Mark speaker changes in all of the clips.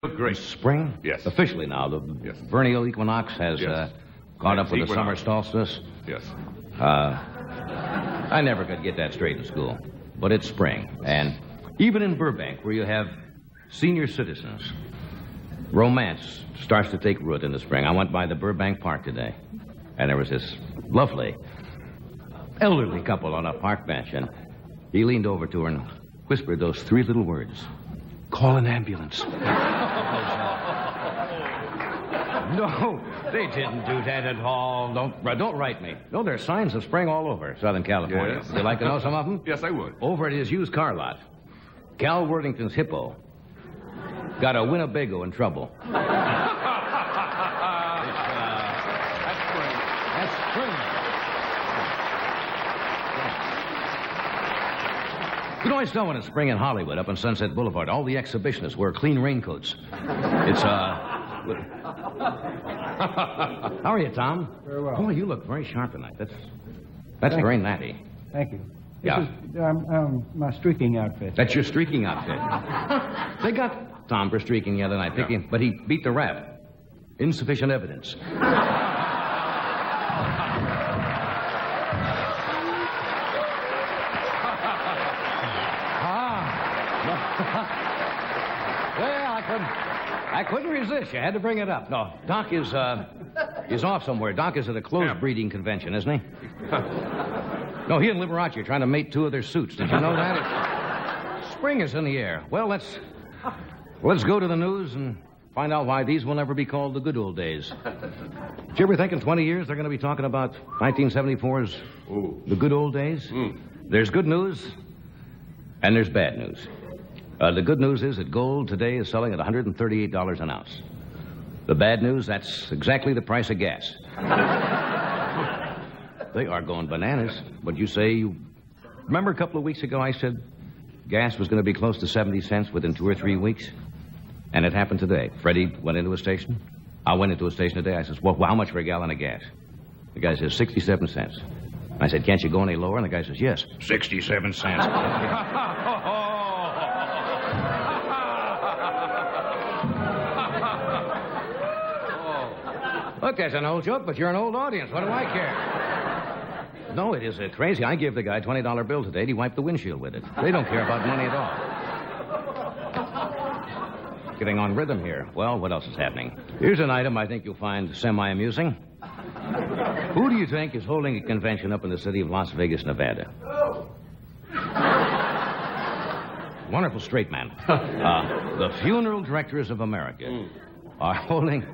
Speaker 1: Great.
Speaker 2: Spring?
Speaker 1: Yes.
Speaker 2: Officially now. The
Speaker 1: Yes.
Speaker 2: vernal equinox has
Speaker 1: Yes.
Speaker 2: caught up with the
Speaker 1: Equinox.
Speaker 2: summer solstice.
Speaker 1: Yes.
Speaker 2: I never could get that straight in school. But it's spring. And even in Burbank, where you have senior citizens, romance starts to take root in the spring. I went by the Burbank Park today, and there was this lovely elderly couple on a park bench, and he leaned over to her and whispered those three little words. Call an ambulance. No, they didn't do that at all. Don't write me. No, there's signs of spring all over Southern California.
Speaker 1: Yes.
Speaker 2: Would you like to know some of them?
Speaker 1: Yes, I would.
Speaker 2: Over at his used car lot, Cal Worthington's hippo got a Winnebago in trouble. That's spring. That's spring. You know, I saw one in spring in Hollywood up on Sunset Boulevard. All the exhibitionists wear clean raincoats. It's, How are you, Tom?
Speaker 3: Very well.
Speaker 2: Oh, you look very sharp tonight. That's very natty.
Speaker 3: Thank you.
Speaker 2: Yeah.
Speaker 3: This is my streaking outfit.
Speaker 2: That's your streaking outfit. They got Tom for streaking the other night, but he beat the rap. Insufficient evidence. Well, I couldn't resist. You had to bring it up. No, Doc is off somewhere. Doc is at a closed breeding convention, isn't he? No, he and Liberace are trying to mate two of their suits. Did you know that? Spring is in the air. Well, let's go to the news and find out why these will never be called the good old days. Did you ever think in 20 years they're going to be talking about 1974's the good old days? There's good news and there's bad news. The good news is that gold today is selling at $138 an ounce. The bad news, that's exactly the price of gas. They are going bananas. But you remember a couple of weeks ago I said gas was going to be close to 70 cents within 2 or 3 weeks? And it happened today. Freddie went into a station. I went into a station today. I says, well, how much for a gallon of gas? The guy says, 67 cents. I said, can't you go any lower? And the guy says, yes, 67 cents. Look, that's an old joke, but you're an old audience. What do I care? No, it is crazy. I gave the guy a $20 bill today. He wiped the windshield with it. They don't care about money at all. Getting on rhythm here. Well, what else is happening? Here's an item I think you'll find semi-amusing. Who do you think is holding a convention up in the city of Las Vegas, Nevada? Wonderful straight man. The Funeral Directors of America are holding...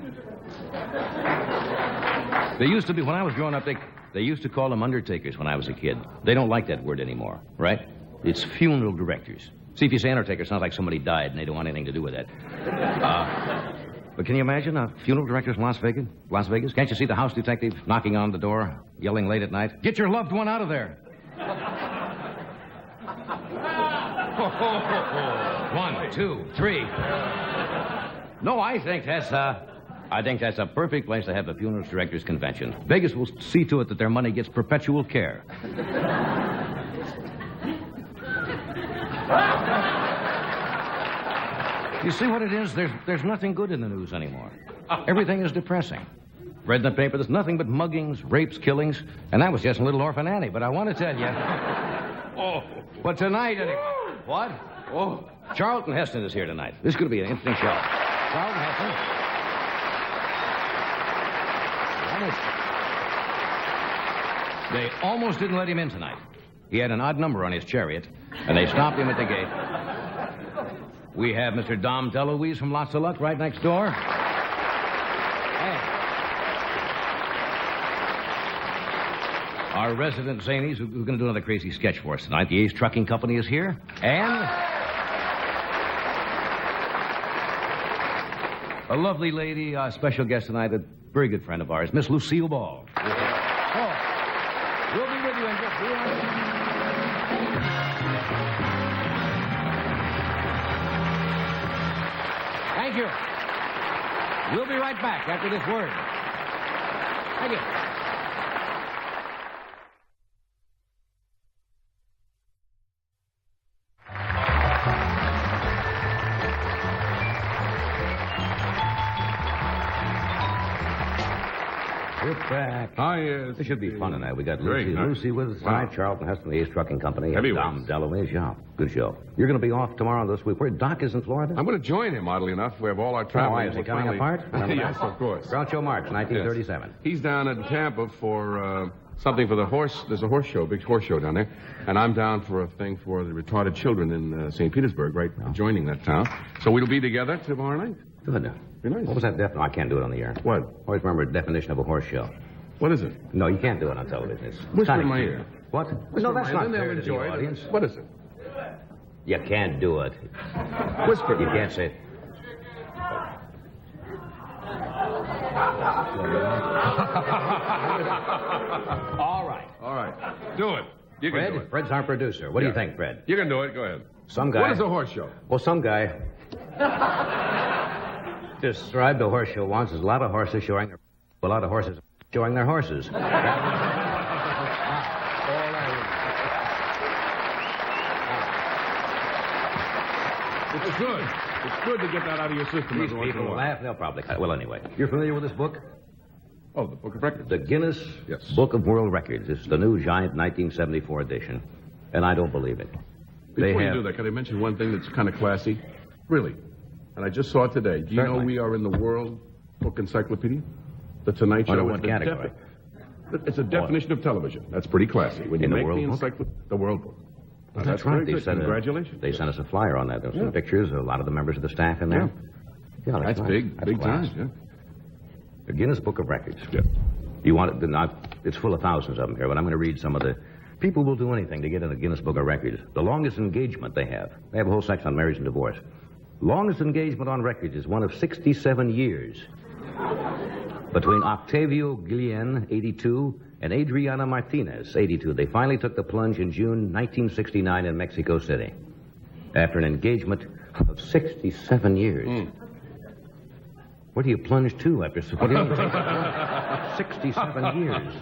Speaker 2: They used to be, when I was growing up, they used to call them undertakers when I was a kid. They don't like that word anymore, right? It's funeral directors. See, if you say undertaker, it sounds like somebody died and they don't want anything to do with that. But can you imagine funeral directors in Las Vegas? Can't you see the house detective knocking on the door, yelling late at night, get your loved one out of there? 1, 2, 3. No, I think that's a perfect place to have the funeral directors convention. Vegas will see to it that their money gets perpetual care. You see what it is? There's nothing good in the news anymore. Everything is depressing. Read in the paper, there's nothing but muggings, rapes, killings, and that was just a little orphan Annie. But I want to tell you... But tonight, anyway... What? Charlton Heston is here tonight. This is going to be an interesting show. Charlton Heston... They almost didn't let him in tonight. He had an odd number on his chariot, and they stopped him at the gate. We have Mr. Dom DeLuise from Lots of Luck right next door. Hey. Our resident zanies, who's going to do another crazy sketch for us tonight. The Ace Trucking Company is here. And a lovely lady, special guest tonight, a very good friend of ours, Miss Lucille Ball. We'll be with you in just a few minutes. Thank you. We'll be right back after this word. Thank you. We're back.
Speaker 1: Hi, yes.
Speaker 2: This should be fun tonight. We got
Speaker 1: Great,
Speaker 2: Lucy.
Speaker 1: huh?
Speaker 2: Lucy with us tonight. Charlton Heston, the Ace Trucking Company. And
Speaker 1: Heavyweights.
Speaker 2: Dom DeLuise. Yeah, good show. You're going to be off tomorrow this week. Where Doc is in Florida?
Speaker 1: I'm going to join him, oddly enough. We have all our travel.
Speaker 2: Why, is he coming apart?
Speaker 1: Yes, of course.
Speaker 2: Groucho Marx, 1937.
Speaker 1: Yes. He's down in Tampa for something for the horse. There's a horse show, big horse show down there. And I'm down for a thing for the retarded children in St. Petersburg, right, joining that town. So we'll be together tomorrow night.
Speaker 2: Good.
Speaker 1: Be nice.
Speaker 2: What was that definition? I can't do it on the air.
Speaker 1: What?
Speaker 2: Always remember the definition of a horse show.
Speaker 1: What is it?
Speaker 2: No, you can't do it on television. It's
Speaker 1: Whisper in my ear.
Speaker 2: What?
Speaker 1: Whisper
Speaker 2: No,
Speaker 1: in
Speaker 2: that's
Speaker 1: my ear.
Speaker 2: not
Speaker 1: Then
Speaker 2: fair
Speaker 1: they'll
Speaker 2: to the
Speaker 1: enjoy
Speaker 2: audience.
Speaker 1: it. What is it?
Speaker 2: You can't do it.
Speaker 1: Whisper.
Speaker 2: You can't say it. All right.
Speaker 1: All right. Do it. You can do
Speaker 2: Fred?
Speaker 1: it.
Speaker 2: Fred's our producer. What do you think, Fred?
Speaker 1: You can do it. Go ahead.
Speaker 2: Some guy...
Speaker 1: What is a horse show?
Speaker 2: Well, some guy described the horse show once as a lot of horses showing their... A lot of horses showing their horses.
Speaker 1: It's good. It's good to get that out of your system.
Speaker 2: These
Speaker 1: every once in a
Speaker 2: people will
Speaker 1: while.
Speaker 2: laugh. They'll probably cut it. Well, anyway. You're familiar with this book?
Speaker 1: Oh, the Book of Records.
Speaker 2: The Guinness
Speaker 1: Yes.
Speaker 2: Book of World Records. It's the new giant 1974 edition. And I don't believe it.
Speaker 1: Before you do that, can I mention one thing that's kind of classy? Really. And I just saw it today. Do you
Speaker 2: Certainly.
Speaker 1: know we are in the World Book Encyclopedia? The Tonight Show.
Speaker 2: Under what
Speaker 1: is the
Speaker 2: category?
Speaker 1: It's a definition of television. That's pretty classy. When you
Speaker 2: In the
Speaker 1: make
Speaker 2: World Book?
Speaker 1: the World Book. Now,
Speaker 2: That's right.
Speaker 1: very good. Congratulations.
Speaker 2: They sent us a flyer on that. There were some pictures of a lot of the members of the staff in there. Yeah,
Speaker 1: That's
Speaker 2: nice.
Speaker 1: big,
Speaker 2: That's
Speaker 1: big
Speaker 2: class.
Speaker 1: time.
Speaker 2: The Guinness Book of Records.
Speaker 1: Yeah.
Speaker 2: You want it? It's full of thousands of them here, but I'm going to read some of the... People will do anything to get in the Guinness Book of Records. The longest engagement they have. They have a whole section on marriage and divorce. Longest engagement on records is one of 67 years. Between Octavio Guillen, 82, and Adriana Martinez, 82. They finally took the plunge in June 1969 in Mexico City. After an engagement of 67 years. Where do you plunge to after... What do you mean? 67 years.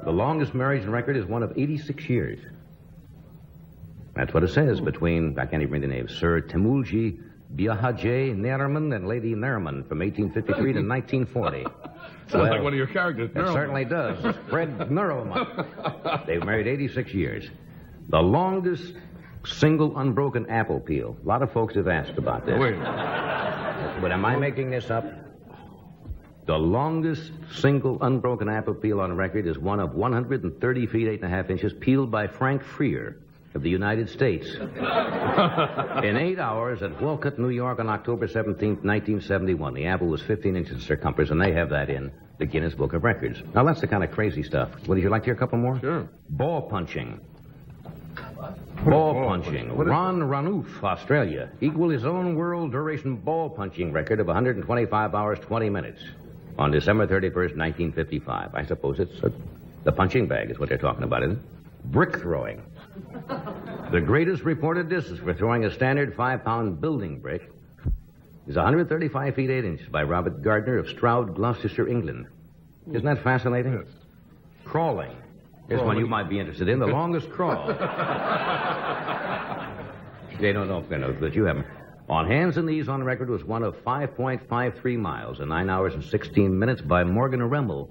Speaker 2: The longest marriage record is one of 86 years. That's what it says between, I can't even read the name, Sir Temulji Biahaje Nerman and Lady Nerman from 1853 to 1940.
Speaker 1: Sounds like one of your characters.
Speaker 2: It certainly does. Fred Nerman. They've married 86 years. The longest single unbroken apple peel. A lot of folks have asked about this.
Speaker 1: Wait.
Speaker 2: But am I making this up? The longest single unbroken apple peel on record is one of 130 feet, 8.5 inches, peeled by Frank Freer of the United States. In 8 hours at Wolcott, New York on October 17th, 1971. The apple was 15 inches in circumference, and they have that in the Guinness Book of Records. Now, that's the kind of crazy stuff. Would you like to hear a couple more?
Speaker 1: Sure.
Speaker 2: Ball punching. Ball punching. Ron Ranulph, Australia, equaled his own world duration ball punching record of 125 hours, 20 minutes on December 31st, 1955. I suppose it's the punching bag is what they're talking about, isn't it? Brick throwing. The greatest reported distance for throwing a standard 5-pound building brick is 135 feet 8 inches by Robert Gardner of Stroud, Gloucestershire, England. Isn't that fascinating?
Speaker 1: Yes.
Speaker 2: Crawling. Here's one you might be interested in. The longest crawl. They don't know that you haven't. On hands and knees on record was one of 5.53 miles in 9 hours and 16 minutes by Morgan Remmel,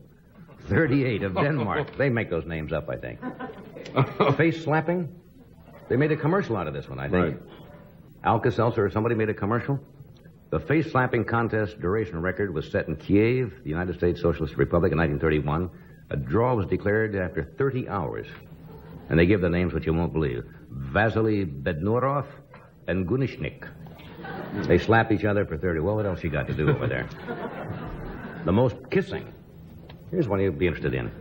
Speaker 2: 38 of Denmark. They make those names up, I think. Face slapping? They made a commercial out of this one, I think.
Speaker 1: Right.
Speaker 2: Alka-Seltzer or somebody made a commercial. The face slapping contest duration record was set in Kiev, the United States Socialist Republic, in 1931. A draw was declared after 30 hours. And they give the names which you won't believe. Vasily Bednorov and Gunishnik. They slapped each other for 30. Well, what else you got to do over there? The most kissing. Here's one you'd be interested in.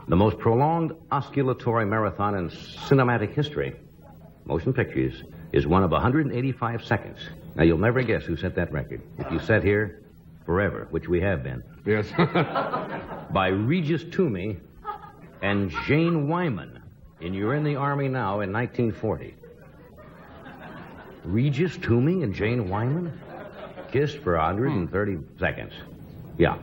Speaker 2: The most prolonged osculatory marathon in cinematic history, motion pictures, is one of 185 seconds. Now, you'll never guess who set that record. If you sat here forever, which we have been.
Speaker 1: Yes.
Speaker 2: By Regis Toomey and Jane Wyman in You're in the Army Now in 1940. Regis Toomey and Jane Wyman kissed for 130 seconds. Yeah.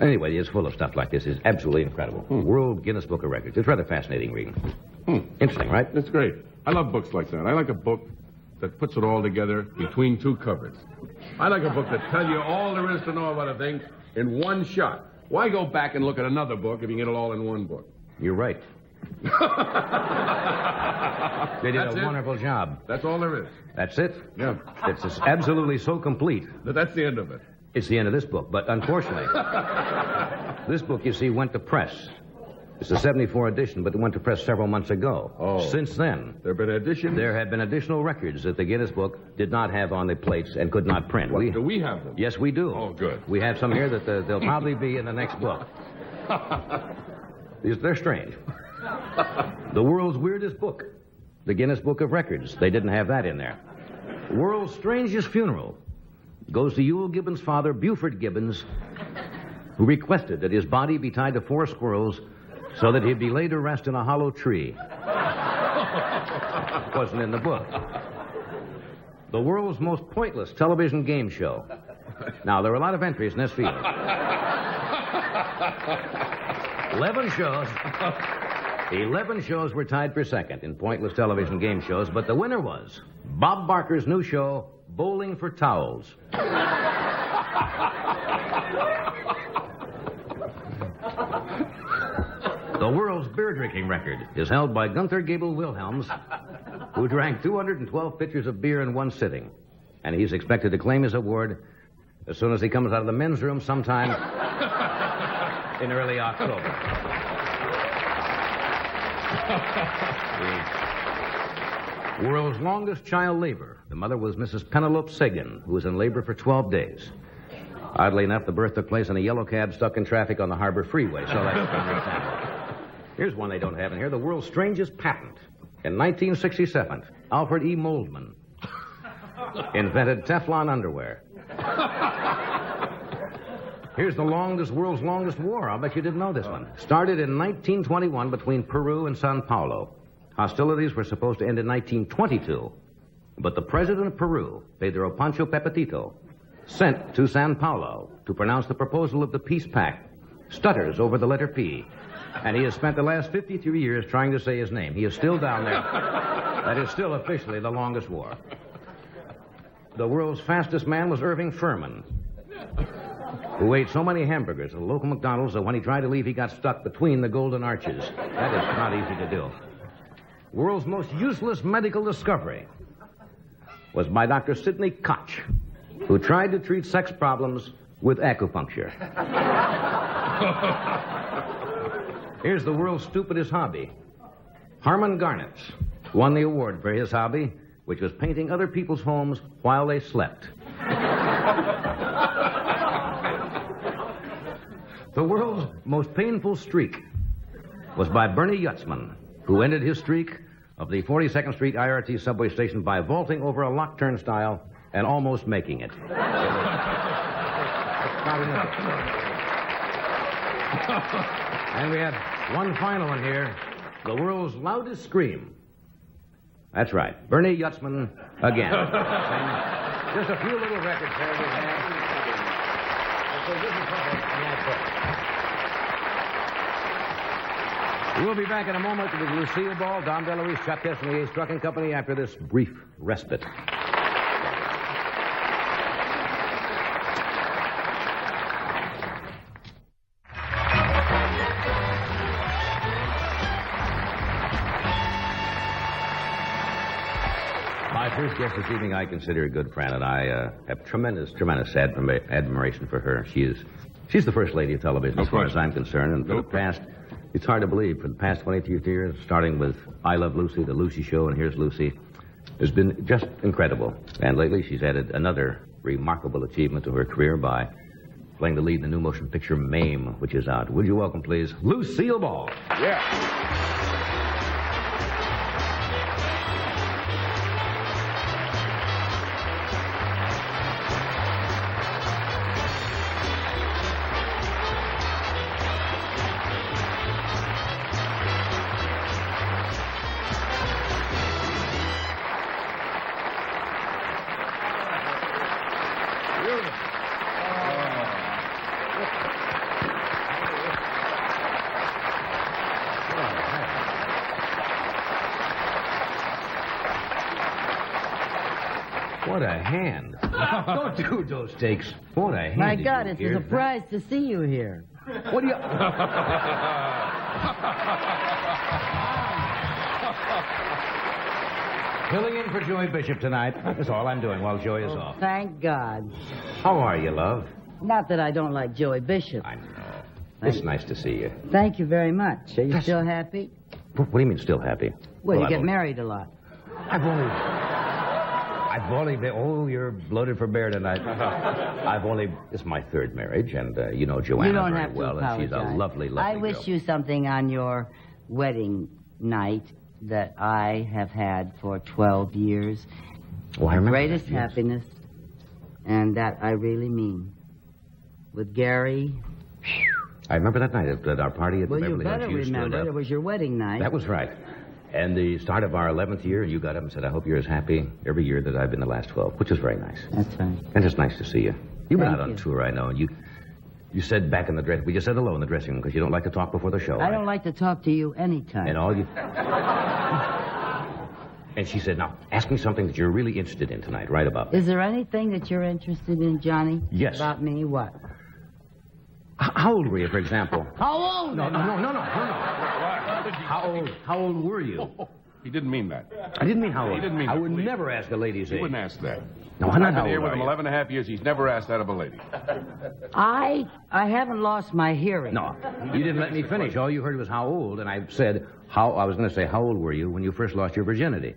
Speaker 2: Anyway, it's full of stuff like this. It's absolutely incredible. World Guinness Book of Records. It's rather fascinating reading. Interesting, right?
Speaker 1: That's great. I love books like that. I like a book that puts it all together between two covers. I like a book that tells you all there is to know about a thing in one shot. Why go back and look at another book if you can get it all in one book?
Speaker 2: You're right. They did
Speaker 1: That's
Speaker 2: a
Speaker 1: it?
Speaker 2: wonderful job.
Speaker 1: That's all there is.
Speaker 2: That's it?
Speaker 1: Yeah.
Speaker 2: It's just absolutely so complete.
Speaker 1: But that's the end of it.
Speaker 2: It's the end of this book, but unfortunately, this book, you see, went to press. It's a 74 edition, but it went to press several months ago.
Speaker 1: Oh.
Speaker 2: Since then,
Speaker 1: There have been additions?
Speaker 2: there have been additional records that the Guinness Book did not have on the plates and could not print.
Speaker 1: Do we have them?
Speaker 2: Yes, we do.
Speaker 1: Oh, good.
Speaker 2: We have some here that they'll probably be in the next book. They're strange. The world's weirdest book, the Guinness Book of Records. They didn't have that in there. World's strangest funeral goes to Ewell Gibbons' father, Buford Gibbons, who requested that his body be tied to 4 squirrels so that he'd be laid to rest in a hollow tree. Wasn't in the book. The world's most pointless television game show. Now, there are a lot of entries in this field. 11 shows were tied for second in pointless television game shows, but the winner was Bob Barker's new show, Bowling for Towels. The world's beer drinking record is held by Gunther Gable Wilhelms, who drank 212 pitchers of beer in one sitting. And he's expected to claim his award as soon as he comes out of the men's room sometime in early October. The world's longest child labor. The mother was Mrs. Penelope Sagan, who was in labor for 12 days. Oddly enough, the birth took place in a yellow cab stuck in traffic on the Harbor Freeway, so that's understandable. Here's one they don't have in here, the world's strangest patent. In 1967, Alfred E. Moldman invented Teflon underwear. Here's the world's longest war. I'll bet you didn't know this one. Started in 1921 between Peru and Sao Paulo. Hostilities were supposed to end in 1922, but the president of Peru, Pedro Pancho Pepitito, sent to Sao Paulo to pronounce the proposal of the peace pact, stutters over the letter P, and he has spent the last 53 years trying to say his name. He is still down there. That is still officially the longest war. The world's fastest man was Irving Furman, who ate so many hamburgers at a local McDonald's that when he tried to leave, he got stuck between the golden arches. That is not easy to do. World's most useless medical discovery was by Dr. Sidney Koch, who tried to treat sex problems with acupuncture. Here's the world's stupidest hobby. Harmon Garnett won the award for his hobby, which was painting other people's homes while they slept. The world's most painful streak was by Bernie Yutzman, who ended his streak of the 42nd Street IRT subway station by vaulting over a locked turnstile and almost making it. And we have one final one here. The world's loudest scream. That's right. Bernie Yutzman again. Just a few little records there we have. So this is We'll be back in a moment with Lucille Ball, Don DeLuise, Chuck Heston, the Ace Trucking Company after this brief respite. My first guest this evening I consider a good friend, and I have tremendous admiration for her. She's the first lady of television as far as I'm concerned, and for the past, it's hard to believe, for the past 22 years, starting with I Love Lucy, The Lucy Show, and Here's Lucy, has been just incredible. And lately she's added another remarkable achievement to her career by playing the lead in the new motion picture Mame, which is out. Would you welcome, please, Lucille Ball?
Speaker 1: Yeah.
Speaker 2: What a hand. Don't do those takes. What a hand.
Speaker 4: My
Speaker 2: did
Speaker 4: God,
Speaker 2: you
Speaker 4: it's
Speaker 2: hear
Speaker 4: a surprise to see you here.
Speaker 2: What do you... Filling in for Joy Bishop tonight. That's all I'm doing while Joy is off.
Speaker 4: Thank God.
Speaker 2: How are you, love?
Speaker 4: Not that I don't like Joey Bishop.
Speaker 2: I know. It's nice to see you.
Speaker 4: Thank you very much. Are you still happy?
Speaker 2: What do you mean, still happy?
Speaker 4: Well, you
Speaker 2: I've
Speaker 4: get
Speaker 2: only-
Speaker 4: married a lot.
Speaker 2: I've only been... Oh, you're bloated for bear tonight. It's my third marriage, and you know Joanna
Speaker 4: You don't
Speaker 2: very
Speaker 4: have to
Speaker 2: well, and
Speaker 4: apologize.
Speaker 2: she's a lovely, lovely
Speaker 4: I wish
Speaker 2: girl.
Speaker 4: you something on your wedding night that I have had for 12 years.
Speaker 2: Oh, I remember
Speaker 4: Greatest
Speaker 2: that, yes.
Speaker 4: happiness, and that I really mean. With Gary.
Speaker 2: I remember that night at our party at
Speaker 4: Well,
Speaker 2: the
Speaker 4: you
Speaker 2: Beverly
Speaker 4: better
Speaker 2: Hills. You stood
Speaker 4: remember.
Speaker 2: up.
Speaker 4: It was your wedding night.
Speaker 2: That was right. And the start of our 11th year, you got up and said, I hope you're as happy every year that I've been the last 12, which was very nice.
Speaker 4: That's right.
Speaker 2: And it's nice to see you. You've been
Speaker 4: Thank
Speaker 2: out on
Speaker 4: you.
Speaker 2: tour, I know, and you said back in the dress, we just said hello in the dressing room because you don't like to talk before the show.
Speaker 4: I don't like to talk to you anytime.
Speaker 2: And all you... And she said, now, ask me something that you're really interested in tonight, right about me.
Speaker 4: Is there anything that you're interested in, Johnny?
Speaker 2: Yes.
Speaker 4: About me? What?
Speaker 2: How old were you, for example?
Speaker 4: How old?
Speaker 2: No. How old were you?
Speaker 1: He didn't mean that.
Speaker 2: I didn't mean how old.
Speaker 1: He didn't mean
Speaker 2: I
Speaker 1: that,
Speaker 2: would
Speaker 1: please.
Speaker 2: never ask a lady's
Speaker 1: He
Speaker 2: age.
Speaker 1: wouldn't ask that.
Speaker 2: No, I'm not.
Speaker 1: I've
Speaker 2: How
Speaker 1: been here
Speaker 2: old
Speaker 1: with
Speaker 2: are
Speaker 1: him
Speaker 2: you?
Speaker 1: 11 and a half years. He's never asked that of a lady.
Speaker 4: I haven't lost my hearing.
Speaker 2: No, you didn't let me finish. All you heard was how old, and I said, I was going to say, how old were you when you first lost your virginity?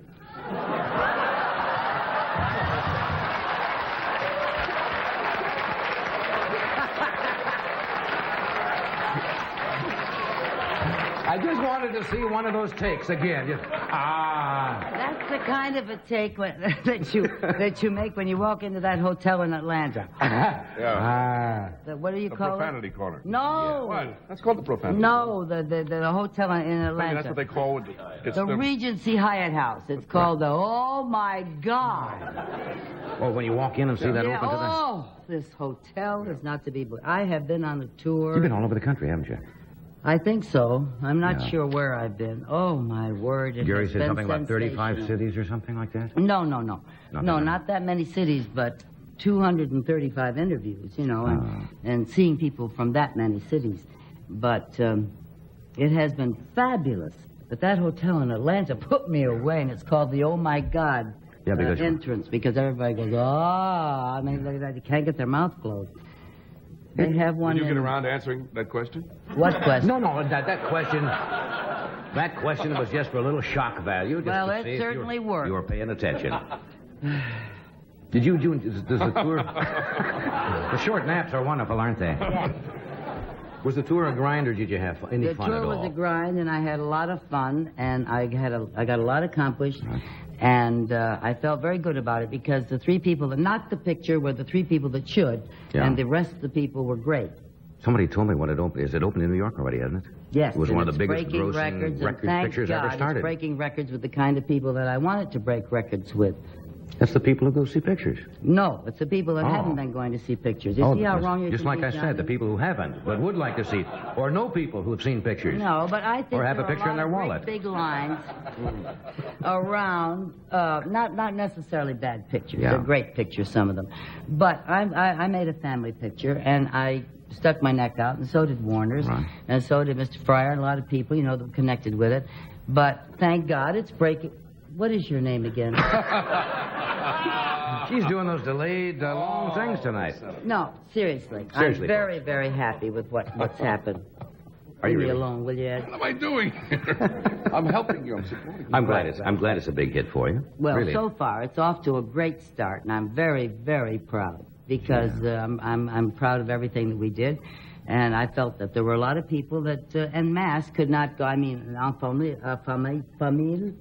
Speaker 2: I just wanted to see one of those takes again.
Speaker 4: That's the kind of a take that you make when you walk into that hotel in Atlanta.
Speaker 1: Yeah.
Speaker 4: What do you
Speaker 1: The
Speaker 4: call
Speaker 1: profanity corner.
Speaker 4: No.
Speaker 1: What? That's called the profanity.
Speaker 4: No, the hotel in
Speaker 1: I mean,
Speaker 4: Atlanta.
Speaker 1: that's what they call it. It's
Speaker 4: the Regency Hyatt House. It's called the Oh My God.
Speaker 2: Oh, when you walk in and see that
Speaker 4: Yeah,
Speaker 2: open to the...
Speaker 4: oh, this hotel is not to be believed. I have been on a tour.
Speaker 2: You've been all over the country, haven't you?
Speaker 4: I think so. I'm not
Speaker 2: Yeah.
Speaker 4: sure where I've been. Oh, my word. It
Speaker 2: Gary
Speaker 4: has
Speaker 2: said
Speaker 4: been
Speaker 2: something about 35
Speaker 4: sensational.
Speaker 2: cities or something like that?
Speaker 4: No.
Speaker 2: Not
Speaker 4: No,
Speaker 2: that many.
Speaker 4: not that many cities, but 235 interviews, you know,
Speaker 2: Oh.
Speaker 4: and seeing people from that many cities. But it has been fabulous. But that hotel in Atlanta put me away, and it's called the Oh My God
Speaker 2: because-
Speaker 4: entrance, because everybody goes, I mean, look at that. You can't get their mouth closed. They have one
Speaker 1: Did you get
Speaker 4: in-
Speaker 1: around to answering that question?
Speaker 4: What question?
Speaker 2: No, that question... That question was just for a little shock value. Just
Speaker 4: Well,
Speaker 2: to
Speaker 4: it
Speaker 2: see if
Speaker 4: certainly worked.
Speaker 2: You were paying attention. Does the tour... The short naps are wonderful, aren't they?
Speaker 4: Yes.
Speaker 2: Was the tour a grind, or did you have any
Speaker 4: The
Speaker 2: fun
Speaker 4: tour
Speaker 2: at all?
Speaker 4: was a grind, and I had a lot of fun, and I got a lot accomplished, and I felt very good about it because the three people that knocked the picture were the three people that should,
Speaker 2: Yeah.
Speaker 4: and the rest of the people were great.
Speaker 2: Somebody told me when it opened. Is it open in New York already, hasn't it?
Speaker 4: Yes,
Speaker 2: It was
Speaker 4: and
Speaker 2: one of
Speaker 4: it's
Speaker 2: the biggest
Speaker 4: breaking
Speaker 2: grossing
Speaker 4: records, and
Speaker 2: record
Speaker 4: thank
Speaker 2: pictures
Speaker 4: God
Speaker 2: ever started.
Speaker 4: It's breaking records with the kind of people that I wanted to break records with.
Speaker 2: That's the people who go see pictures.
Speaker 4: No, it's the people that
Speaker 2: Oh.
Speaker 4: haven't been going to see pictures. You see how wrong you
Speaker 2: just
Speaker 4: can
Speaker 2: like
Speaker 4: be,
Speaker 2: I said,
Speaker 4: Johnny?
Speaker 2: the people who haven't, but would like to see, or know people who have seen pictures.
Speaker 4: No, but I think
Speaker 2: Or have
Speaker 4: there
Speaker 2: a picture
Speaker 4: are
Speaker 2: in their
Speaker 4: lot of
Speaker 2: wallet.
Speaker 4: Big lines around, not necessarily bad pictures.
Speaker 2: Yeah.
Speaker 4: They're great pictures, some of them. But I made a family picture, and I stuck my neck out, and so did Warner's,
Speaker 2: Right.
Speaker 4: and so did Mr. Fryer, and a lot of people, you know, that were connected with it. But thank God it's breaking. What is your name again?
Speaker 2: She's doing those delayed, long things tonight.
Speaker 4: No, seriously.
Speaker 2: Seriously,
Speaker 4: I'm very, very happy with what's happened.
Speaker 2: Are you
Speaker 4: Leave me
Speaker 2: really?
Speaker 4: alone, will you, Ed?
Speaker 1: What am I doing? I'm helping you. I'm supporting you.
Speaker 2: I'm glad it's a big hit for you.
Speaker 4: Well,
Speaker 2: really.
Speaker 4: so far it's off to a great start, and I'm very, very proud because I'm proud of everything that we did, and I felt that there were a lot of people that en masse could not go. I mean, famille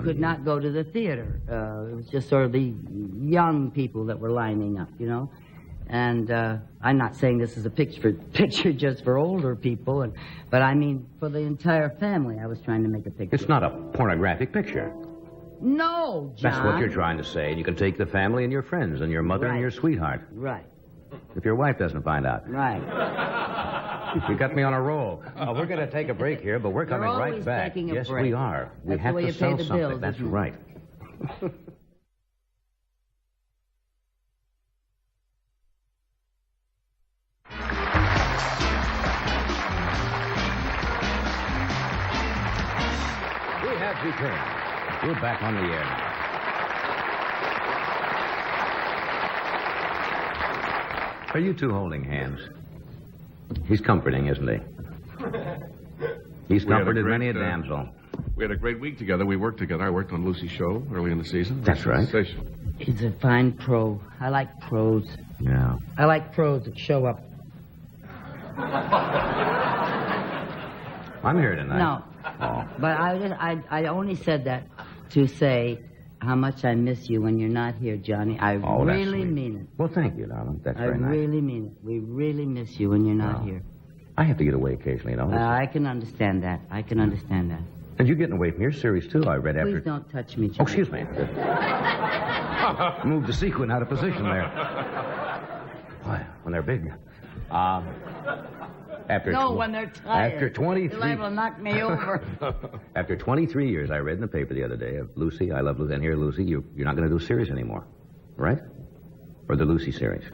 Speaker 4: could not go to the theater. It was just sort of the young people that were lining up, you know. And I'm not saying this is a picture just for older people, but I mean for the entire family. I was trying to make a picture.
Speaker 2: It's not a pornographic picture.
Speaker 4: No, John.
Speaker 2: That's what you're trying to say. You can take the family and your friends and your mother and
Speaker 4: Right.
Speaker 2: your sweetheart.
Speaker 4: Right,
Speaker 2: If your wife doesn't find out.
Speaker 4: right.
Speaker 2: You got me on a roll. We're going to take a break here, but we're coming
Speaker 4: You're
Speaker 2: right
Speaker 4: always
Speaker 2: back.
Speaker 4: taking a
Speaker 2: Yes,
Speaker 4: break.
Speaker 2: we are. We
Speaker 4: That's the
Speaker 2: have
Speaker 4: way
Speaker 2: to
Speaker 4: you pay
Speaker 2: sell
Speaker 4: the
Speaker 2: something.
Speaker 4: bills,
Speaker 2: That's
Speaker 4: isn't it?
Speaker 2: right. RGK. We're back on the air now. Are you two holding hands? He's comforting, isn't he? He's comforted many a damsel.
Speaker 1: We had a great week together. We worked together. I worked on Lucy's show early in the season.
Speaker 2: That's right.
Speaker 4: He's a fine pro. I like pros.
Speaker 2: Yeah.
Speaker 4: I like pros that show up.
Speaker 2: I'm here tonight.
Speaker 4: No.
Speaker 2: Oh.
Speaker 4: But I only said that to say how much I miss you when you're not here, Johnny. I really mean it.
Speaker 2: Well, thank you, darling. That's very nice.
Speaker 4: I really mean it. We really miss you when you're not here.
Speaker 2: I have to get away occasionally, you know.
Speaker 4: I can understand that. I can understand that.
Speaker 2: And you're getting away from your series, too, I read after...
Speaker 4: Please don't touch me, Johnny.
Speaker 2: Oh, excuse me. Move the sequin out of position there. Boy, when they're big.
Speaker 4: When they're tired.
Speaker 2: After 23...
Speaker 4: You're liable to knock me over.
Speaker 2: After 23 years, I read in the paper the other day of Lucy, I Love Lucy, and here, Lucy, you're not going to do a series anymore, right? Or the Lucy series.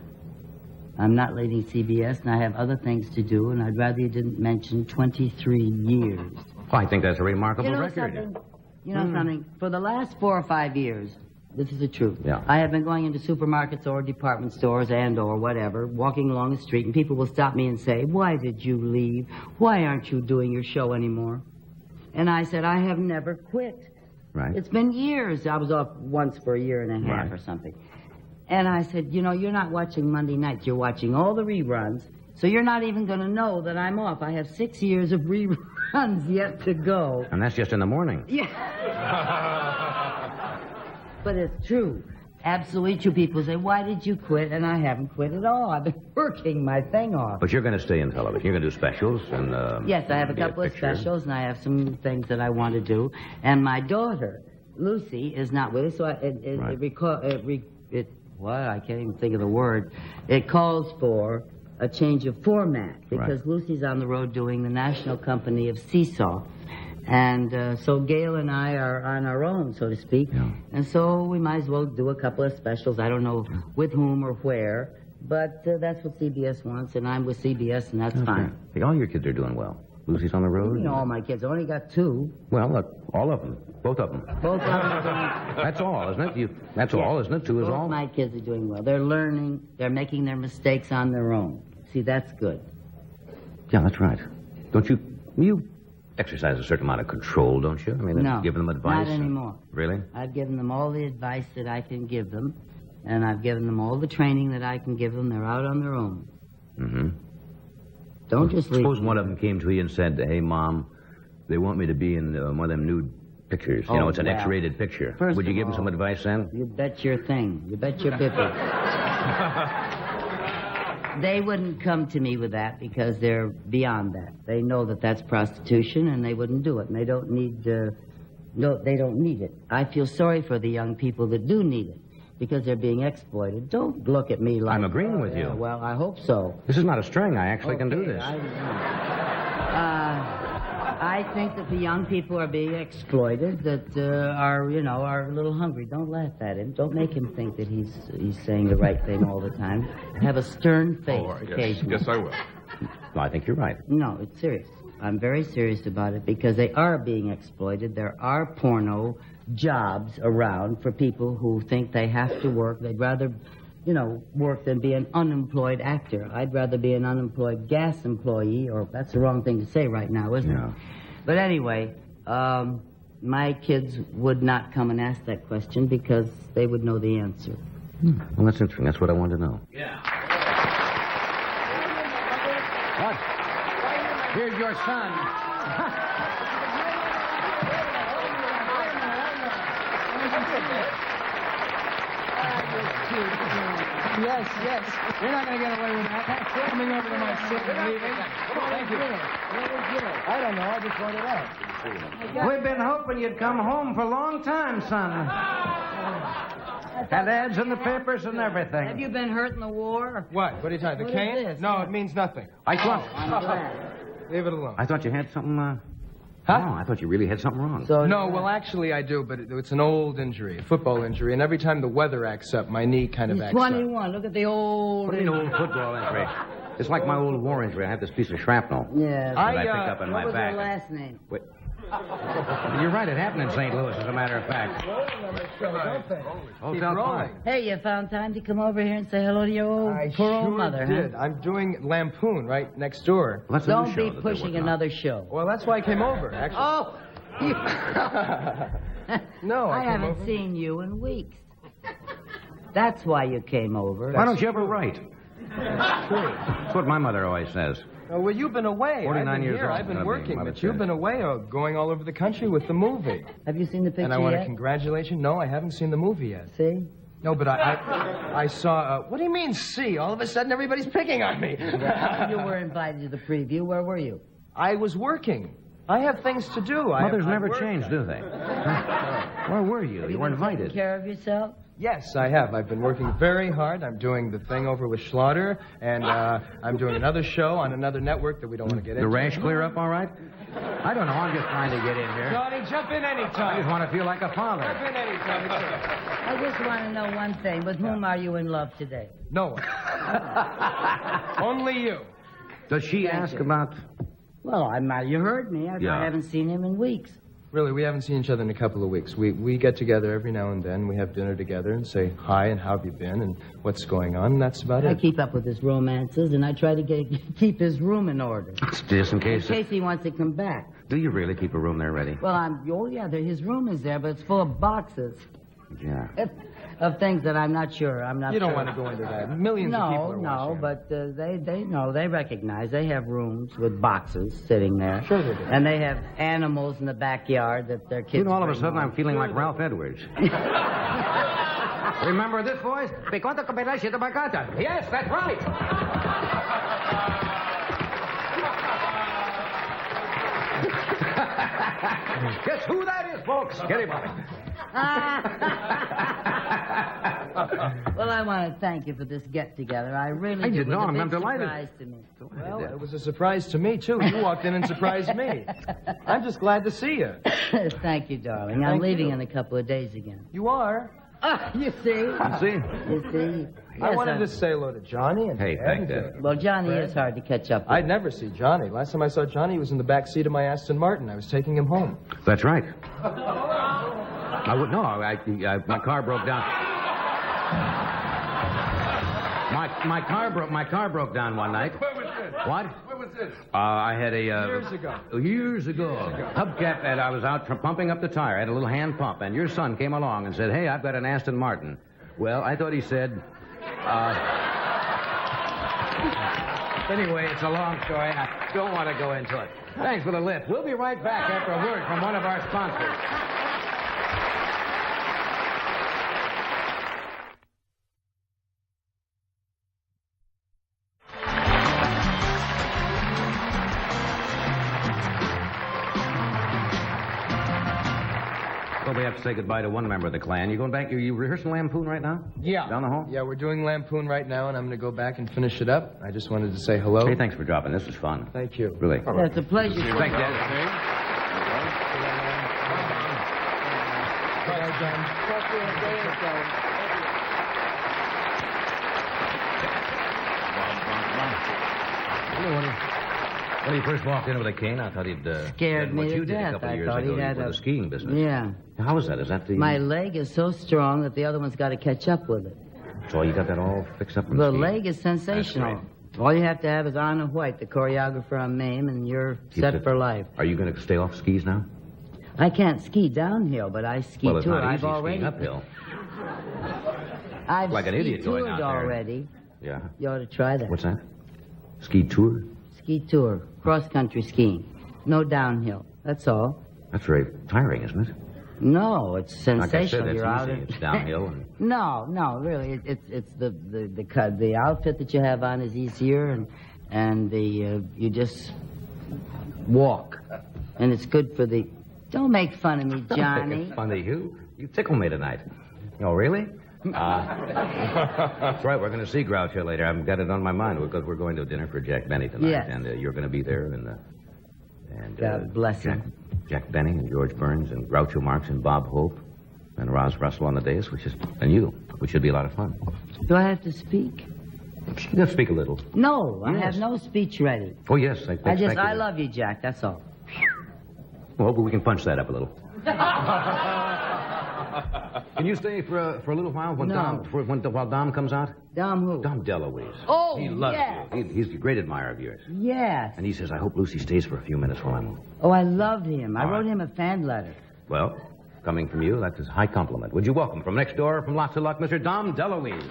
Speaker 4: I'm not leaving CBS, and I have other things to do, and I'd rather you didn't mention 23 years.
Speaker 2: Well, I think that's a remarkable
Speaker 4: record. You know something? For the last 4 or 5 years, this is the truth.
Speaker 2: Yeah.
Speaker 4: I have been going into supermarkets or department stores or whatever, walking along the street, and people will stop me and say, "Why did you leave? Why aren't you doing your show anymore?" And I said, "I have never quit."
Speaker 2: Right.
Speaker 4: It's been years. I was off once for a year and a half or something. And I said, "You know, you're not watching Monday nights. You're watching all the reruns, so you're not even going to know that I'm off. I have 6 years of reruns yet to go."
Speaker 2: And that's just in the morning.
Speaker 4: Yeah. But it's true. Absolutely true. People say, "Why did you quit?" And I haven't quit at all. I've been working my thing off.
Speaker 2: But you're going to stay in television. You're going to do specials and...
Speaker 4: yes, I have a couple of specials, and I have some things that I want to do. And my daughter, Lucy, is not with us, so I can't even think of the word. It calls for a change of format because Lucy's on the road doing the National Company of Seesaw. And so Gail and I are on our own, so to speak. Yeah. And so we might as well do a couple of specials. I don't know with whom or where, but that's what CBS wants, and I'm with CBS, and that's fine.
Speaker 2: Hey, all your kids are doing well. Lucy's on the road?
Speaker 4: You know, all my kids. I only got 2.
Speaker 2: Well, look, all of them. Both of them.
Speaker 4: Both of them are doing...
Speaker 2: That's all, isn't it? That's all, isn't it? 2 is all?
Speaker 4: Both my kids are doing well. They're learning. They're making their mistakes on their own. See, that's good.
Speaker 2: Yeah, that's right. Don't you exercise a certain amount of control, don't you? I mean,
Speaker 4: no,
Speaker 2: giving them advice?
Speaker 4: Not anymore.
Speaker 2: Really?
Speaker 4: I've given them all the advice that I can give them, and I've given them all the training that I can give them. They're out on their own.
Speaker 2: Mm-hmm.
Speaker 4: Don't just leave.
Speaker 2: Suppose one of them came to you and said, "Hey, Mom, they want me to be in one of them nude pictures. You know, it's an X-rated picture." Would you give them some advice then?
Speaker 4: You bet your thing. You bet your bippy. They wouldn't come to me with that because they're beyond that. They know that that's prostitution, and they wouldn't do it. And they don't need. They don't need it. I feel sorry for the young people that do need it because they're being exploited. Don't look at me like
Speaker 2: I'm agreeing with you.
Speaker 4: Well, I hope so.
Speaker 2: This is not a string. I actually can do this.
Speaker 4: I think that the young people are being exploited, that are a little hungry. Don't laugh at him. Don't make him think that he's saying the right thing all the time. Have a stern face occasionally.
Speaker 1: Yes, I will.
Speaker 2: No, I think you're right.
Speaker 4: No, it's serious. I'm very serious about it because they are being exploited. There are porno jobs around for people who think they have to work. They'd rather, work than be an unemployed actor. I'd rather be an unemployed gas employee, or that's the wrong thing to say right now, isn't it? But anyway, my kids would not come and ask that question because they would know the answer.
Speaker 2: Well, that's interesting. That's what I wanted to know. Yeah. What? Here's your son.
Speaker 3: Yes. You're not going to get away with that. Coming over to my seat and leaving. Thank you. I don't know. I just wanted out. We've been hoping you'd come home for a long time, son. Had ads in the papers and everything.
Speaker 4: Have you been hurt in the war?
Speaker 5: What? What are you talking about? The cane? No, it means nothing.
Speaker 2: I thought...
Speaker 4: I'm glad.
Speaker 5: Leave it alone.
Speaker 2: I thought you had something,
Speaker 5: Huh?
Speaker 2: No, I thought you really had something wrong.
Speaker 5: No, well, actually, I do, but it's an old injury, a football injury, and every time the weather acts up, my knee kind of
Speaker 4: He's
Speaker 5: acts up.
Speaker 4: 21. Look at the old...
Speaker 2: What do you mean old football injury? It's like my old war injury. I have this piece of shrapnel
Speaker 4: Yeah.
Speaker 2: that I picked up in my
Speaker 4: What was
Speaker 2: back.
Speaker 4: her last name?
Speaker 2: Wait. You're right. It happened in St. Louis, as a matter of fact. Hotel Park.
Speaker 4: Hey, you found time to come over here and say hello to your old
Speaker 5: I
Speaker 4: poor old
Speaker 5: sure
Speaker 4: mother,
Speaker 5: did.
Speaker 4: huh?
Speaker 5: I'm doing Lampoon right next door.
Speaker 2: What's the new
Speaker 4: Don't
Speaker 2: show
Speaker 4: be
Speaker 2: that they're
Speaker 4: pushing
Speaker 2: working on?
Speaker 4: another show.
Speaker 5: Well, that's why I came over, actually.
Speaker 4: Oh!
Speaker 5: No,
Speaker 4: I
Speaker 5: came
Speaker 4: haven't
Speaker 5: over.
Speaker 4: seen you in weeks. That's why you came over.
Speaker 2: Why don't you ever write? That's what my mother always says.
Speaker 5: Oh, well, you've been away.
Speaker 2: 49
Speaker 5: I've been
Speaker 2: years
Speaker 5: here.
Speaker 2: old.
Speaker 5: I've been
Speaker 2: That'd be
Speaker 5: working,
Speaker 2: Mother
Speaker 5: but you've
Speaker 2: says.
Speaker 5: been away going all over the country with the movie.
Speaker 4: Have you seen the picture
Speaker 5: And I want to
Speaker 4: yet?
Speaker 5: congratulate you. No, I haven't seen the movie yet.
Speaker 4: See?
Speaker 5: No, but I saw, what do you mean, see? All of a sudden, everybody's picking on me.
Speaker 4: You were invited to the preview. Where were you?
Speaker 5: I was working. I have things to do.
Speaker 2: Mothers
Speaker 5: I
Speaker 2: never
Speaker 5: work.
Speaker 2: change, do they? Where were you? You were
Speaker 4: been taking
Speaker 2: invited.
Speaker 4: care of yourself?
Speaker 5: Yes, I have. I've been working very hard. I'm doing the thing over with Schlatter, and I'm doing another show on another network that we don't want to get
Speaker 2: The
Speaker 5: into.
Speaker 2: rash clear up all right? I don't know. I'm just trying to get in here.
Speaker 5: Johnny, jump in
Speaker 2: I
Speaker 5: anytime.
Speaker 2: just want to feel like a father.
Speaker 5: Jump in anytime. It's all right.
Speaker 4: I just want to know one thing. With whom are you in love today?
Speaker 5: No one. Only you.
Speaker 2: Does she ask about...
Speaker 4: Well, you heard me. I
Speaker 2: Yeah.
Speaker 4: haven't seen him in weeks.
Speaker 5: Really, we haven't seen each other in a couple of weeks. We get together every now and then. We have dinner together and say hi and how have you been and what's going on, and that's about
Speaker 4: I
Speaker 5: it.
Speaker 4: keep up with his romances, and I try to keep his room in order.
Speaker 2: Just in case...
Speaker 4: In case he wants to come back.
Speaker 2: Do you really keep a room there ready?
Speaker 4: Well, his room is there, but it's full of boxes
Speaker 2: Yeah.
Speaker 4: of things that I'm not sure.
Speaker 5: You don't want to go into that. Millions of people are
Speaker 4: No,
Speaker 5: watching.
Speaker 4: but they know, they recognize. They have rooms with boxes sitting there.
Speaker 5: Sure they do.
Speaker 4: And they have animals in the backyard that their kids
Speaker 2: You know, all of a
Speaker 4: bring
Speaker 2: sudden,
Speaker 4: home.
Speaker 2: I'm feeling like Ralph Edwards. Remember this voice? Yes, that's right. Guess who that is, folks? Get him up.
Speaker 4: Well, I want to thank you for this get-together. I really
Speaker 2: I
Speaker 4: do.
Speaker 2: didn't
Speaker 4: It was
Speaker 2: know.
Speaker 4: a
Speaker 2: I'm
Speaker 4: big
Speaker 2: delighted.
Speaker 4: surprise to me.
Speaker 5: Well, it was a surprise to me, too. You walked in and surprised me. I'm just glad to see you.
Speaker 4: Thank you, darling. I'm
Speaker 5: Thank
Speaker 4: leaving
Speaker 5: you.
Speaker 4: in a couple of days again.
Speaker 5: You are.
Speaker 4: You see?
Speaker 2: See?
Speaker 4: You see?
Speaker 5: I
Speaker 4: Yes,
Speaker 5: wanted to say hello to Johnny and
Speaker 2: Hey,
Speaker 5: to Ed
Speaker 2: thank
Speaker 5: and
Speaker 2: you.
Speaker 5: to-
Speaker 4: Well, Johnny is hard to catch up with.
Speaker 5: I'd never see Johnny. Last time I saw Johnny, he was in the back seat of my Aston Martin. I was taking him home.
Speaker 2: That's right. I would no. My car broke down. My car broke down one night.
Speaker 1: Where was this?
Speaker 2: What?
Speaker 1: Where was this?
Speaker 2: I had a
Speaker 5: Years ago.
Speaker 2: Years ago. Hubcap, and I was out pumping up the tire. I had a little hand pump, and your son came along and said, "Hey, I've got an Aston Martin." Well, I thought he said. Anyway, it's a long story. I don't want to go into it. Thanks for the lift. We'll be right back after a word from one of our sponsors. Well, we have to say goodbye to one member of the clan. You going back? You rehearsing Lampoon right now?
Speaker 5: Yeah.
Speaker 2: Down the hall?
Speaker 5: Yeah, we're doing Lampoon right now, and I'm going to go back and finish it up. I just wanted to say hello.
Speaker 2: Hey, thanks for dropping. This is fun.
Speaker 5: Thank you.
Speaker 2: Really.
Speaker 4: Yeah, it's a pleasure.
Speaker 2: Thanks, Dad.
Speaker 5: Bye, John.
Speaker 2: When he first walked in with a cane, I thought he'd
Speaker 4: Scared
Speaker 2: done what
Speaker 4: me
Speaker 2: you
Speaker 4: to
Speaker 2: did a
Speaker 4: death.
Speaker 2: couple of
Speaker 4: I
Speaker 2: years
Speaker 4: thought
Speaker 2: ago
Speaker 4: he had
Speaker 2: with
Speaker 4: a-
Speaker 2: the skiing business.
Speaker 4: Yeah.
Speaker 2: How is that? Is that the...
Speaker 4: My leg is so strong that the other one's got to catch up with it.
Speaker 2: So you got that all fixed up? From
Speaker 4: The
Speaker 2: skiing?
Speaker 4: leg is sensational.
Speaker 2: That's
Speaker 4: All you have to have is Anna White, the choreographer on MAME, and you're
Speaker 2: Keeps
Speaker 4: set
Speaker 2: it-
Speaker 4: for life.
Speaker 2: Are you going to stay off skis now?
Speaker 4: I can't ski downhill, but I ski
Speaker 2: Well, it's
Speaker 4: tour.
Speaker 2: not
Speaker 4: I've
Speaker 2: easy
Speaker 4: already
Speaker 2: skiing uphill.
Speaker 4: I've
Speaker 2: Like an
Speaker 4: ski
Speaker 2: idiot going
Speaker 4: toured
Speaker 2: out there.
Speaker 4: already.
Speaker 2: Yeah.
Speaker 4: You ought to try that.
Speaker 2: What's that? Ski tour?
Speaker 4: Ski tour, cross country skiing, no downhill. That's all.
Speaker 2: That's very tiring, isn't it?
Speaker 4: No, it's
Speaker 2: Like I said,
Speaker 4: sensational.
Speaker 2: that's
Speaker 4: You're out
Speaker 2: easy.
Speaker 4: in-
Speaker 2: It's downhill. And...
Speaker 4: No, really, it's the outfit that you have on is easier, and you just walk, and it's good for the. Don't make fun of me, Johnny.
Speaker 2: Funny, you tickle me tonight. Oh, really? That's right. We're going to see Groucho later. I've got it on my mind because we're going to dinner for Jack Benny tonight,
Speaker 4: Yes.
Speaker 2: and you're going to be there, and
Speaker 4: God bless him.
Speaker 2: Jack Benny and George Burns and Groucho Marx and Bob Hope and Roz Russell on the dais, and you, which should be a lot of fun.
Speaker 4: Do I have to speak?
Speaker 2: Just speak a little.
Speaker 4: No, I
Speaker 2: Yes.
Speaker 4: have no speech ready.
Speaker 2: Oh yes, I expect
Speaker 4: I
Speaker 2: you to.
Speaker 4: love you, Jack. That's all.
Speaker 2: Well, we can punch that up a little. Can you stay for a little while when
Speaker 4: No.
Speaker 2: while Dom comes out?
Speaker 4: Dom who?
Speaker 2: Dom DeLuise.
Speaker 4: Oh,
Speaker 2: he loves
Speaker 4: yes.
Speaker 2: you. He's a great admirer of yours.
Speaker 4: Yes.
Speaker 2: And he says, I hope Lucy stays for a few minutes while I'm...
Speaker 4: Oh, I loved him. I
Speaker 2: All
Speaker 4: wrote
Speaker 2: right.
Speaker 4: him a fan letter.
Speaker 2: Well, coming from you, that's a high compliment. Would you welcome from next door, from Lots of Luck, Mr. Dom DeLuise?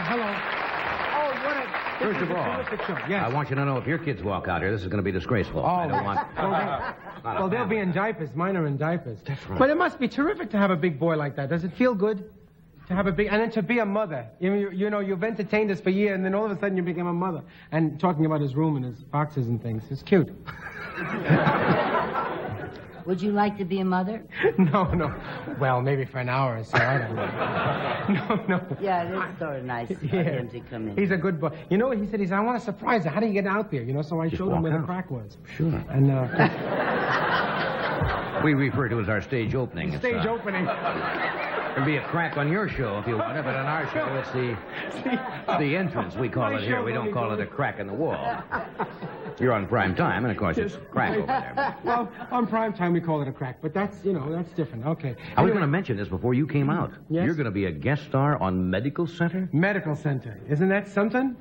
Speaker 3: Hello. Oh, what a...
Speaker 2: First of all,
Speaker 3: terrific show. Yes.
Speaker 2: I want you to know if your kids walk out here, this is going to be disgraceful. I don't want...
Speaker 3: Well, they'll be in diapers. Mine are in diapers.
Speaker 2: That's right.
Speaker 3: But it must be terrific to have a big boy like that. Does it feel good to have a big... And then to be a mother. You know, you've entertained us for years, and then all of a sudden you became a mother. And talking about his room and his boxes and things. It's cute.
Speaker 4: Would you like to be a mother?
Speaker 3: No. Well, maybe for an hour or so. I don't know. No.
Speaker 4: Yeah, it is sort of nice for him to come in.
Speaker 3: He's a good boy. You know what he said? He said, I want to surprise her. How do you get out there? You know, so I showed him where the
Speaker 2: walk out.
Speaker 3: crack was.
Speaker 2: Sure.
Speaker 3: And,
Speaker 2: We refer to it as our stage opening.
Speaker 3: stage opening.
Speaker 2: It can be a crack on your show if you want it, but on our show it's the entrance, we call it here. We don't call it a crack in the wall. You're on prime time, and of course it's a crack over there.
Speaker 3: Well, on prime time we call it a crack, but that's, that's different. Okay.
Speaker 2: I was going to mention this before you came out.
Speaker 3: Yes?
Speaker 2: You're going to be a guest star on Medical Center?
Speaker 3: Medical center. Isn't that something?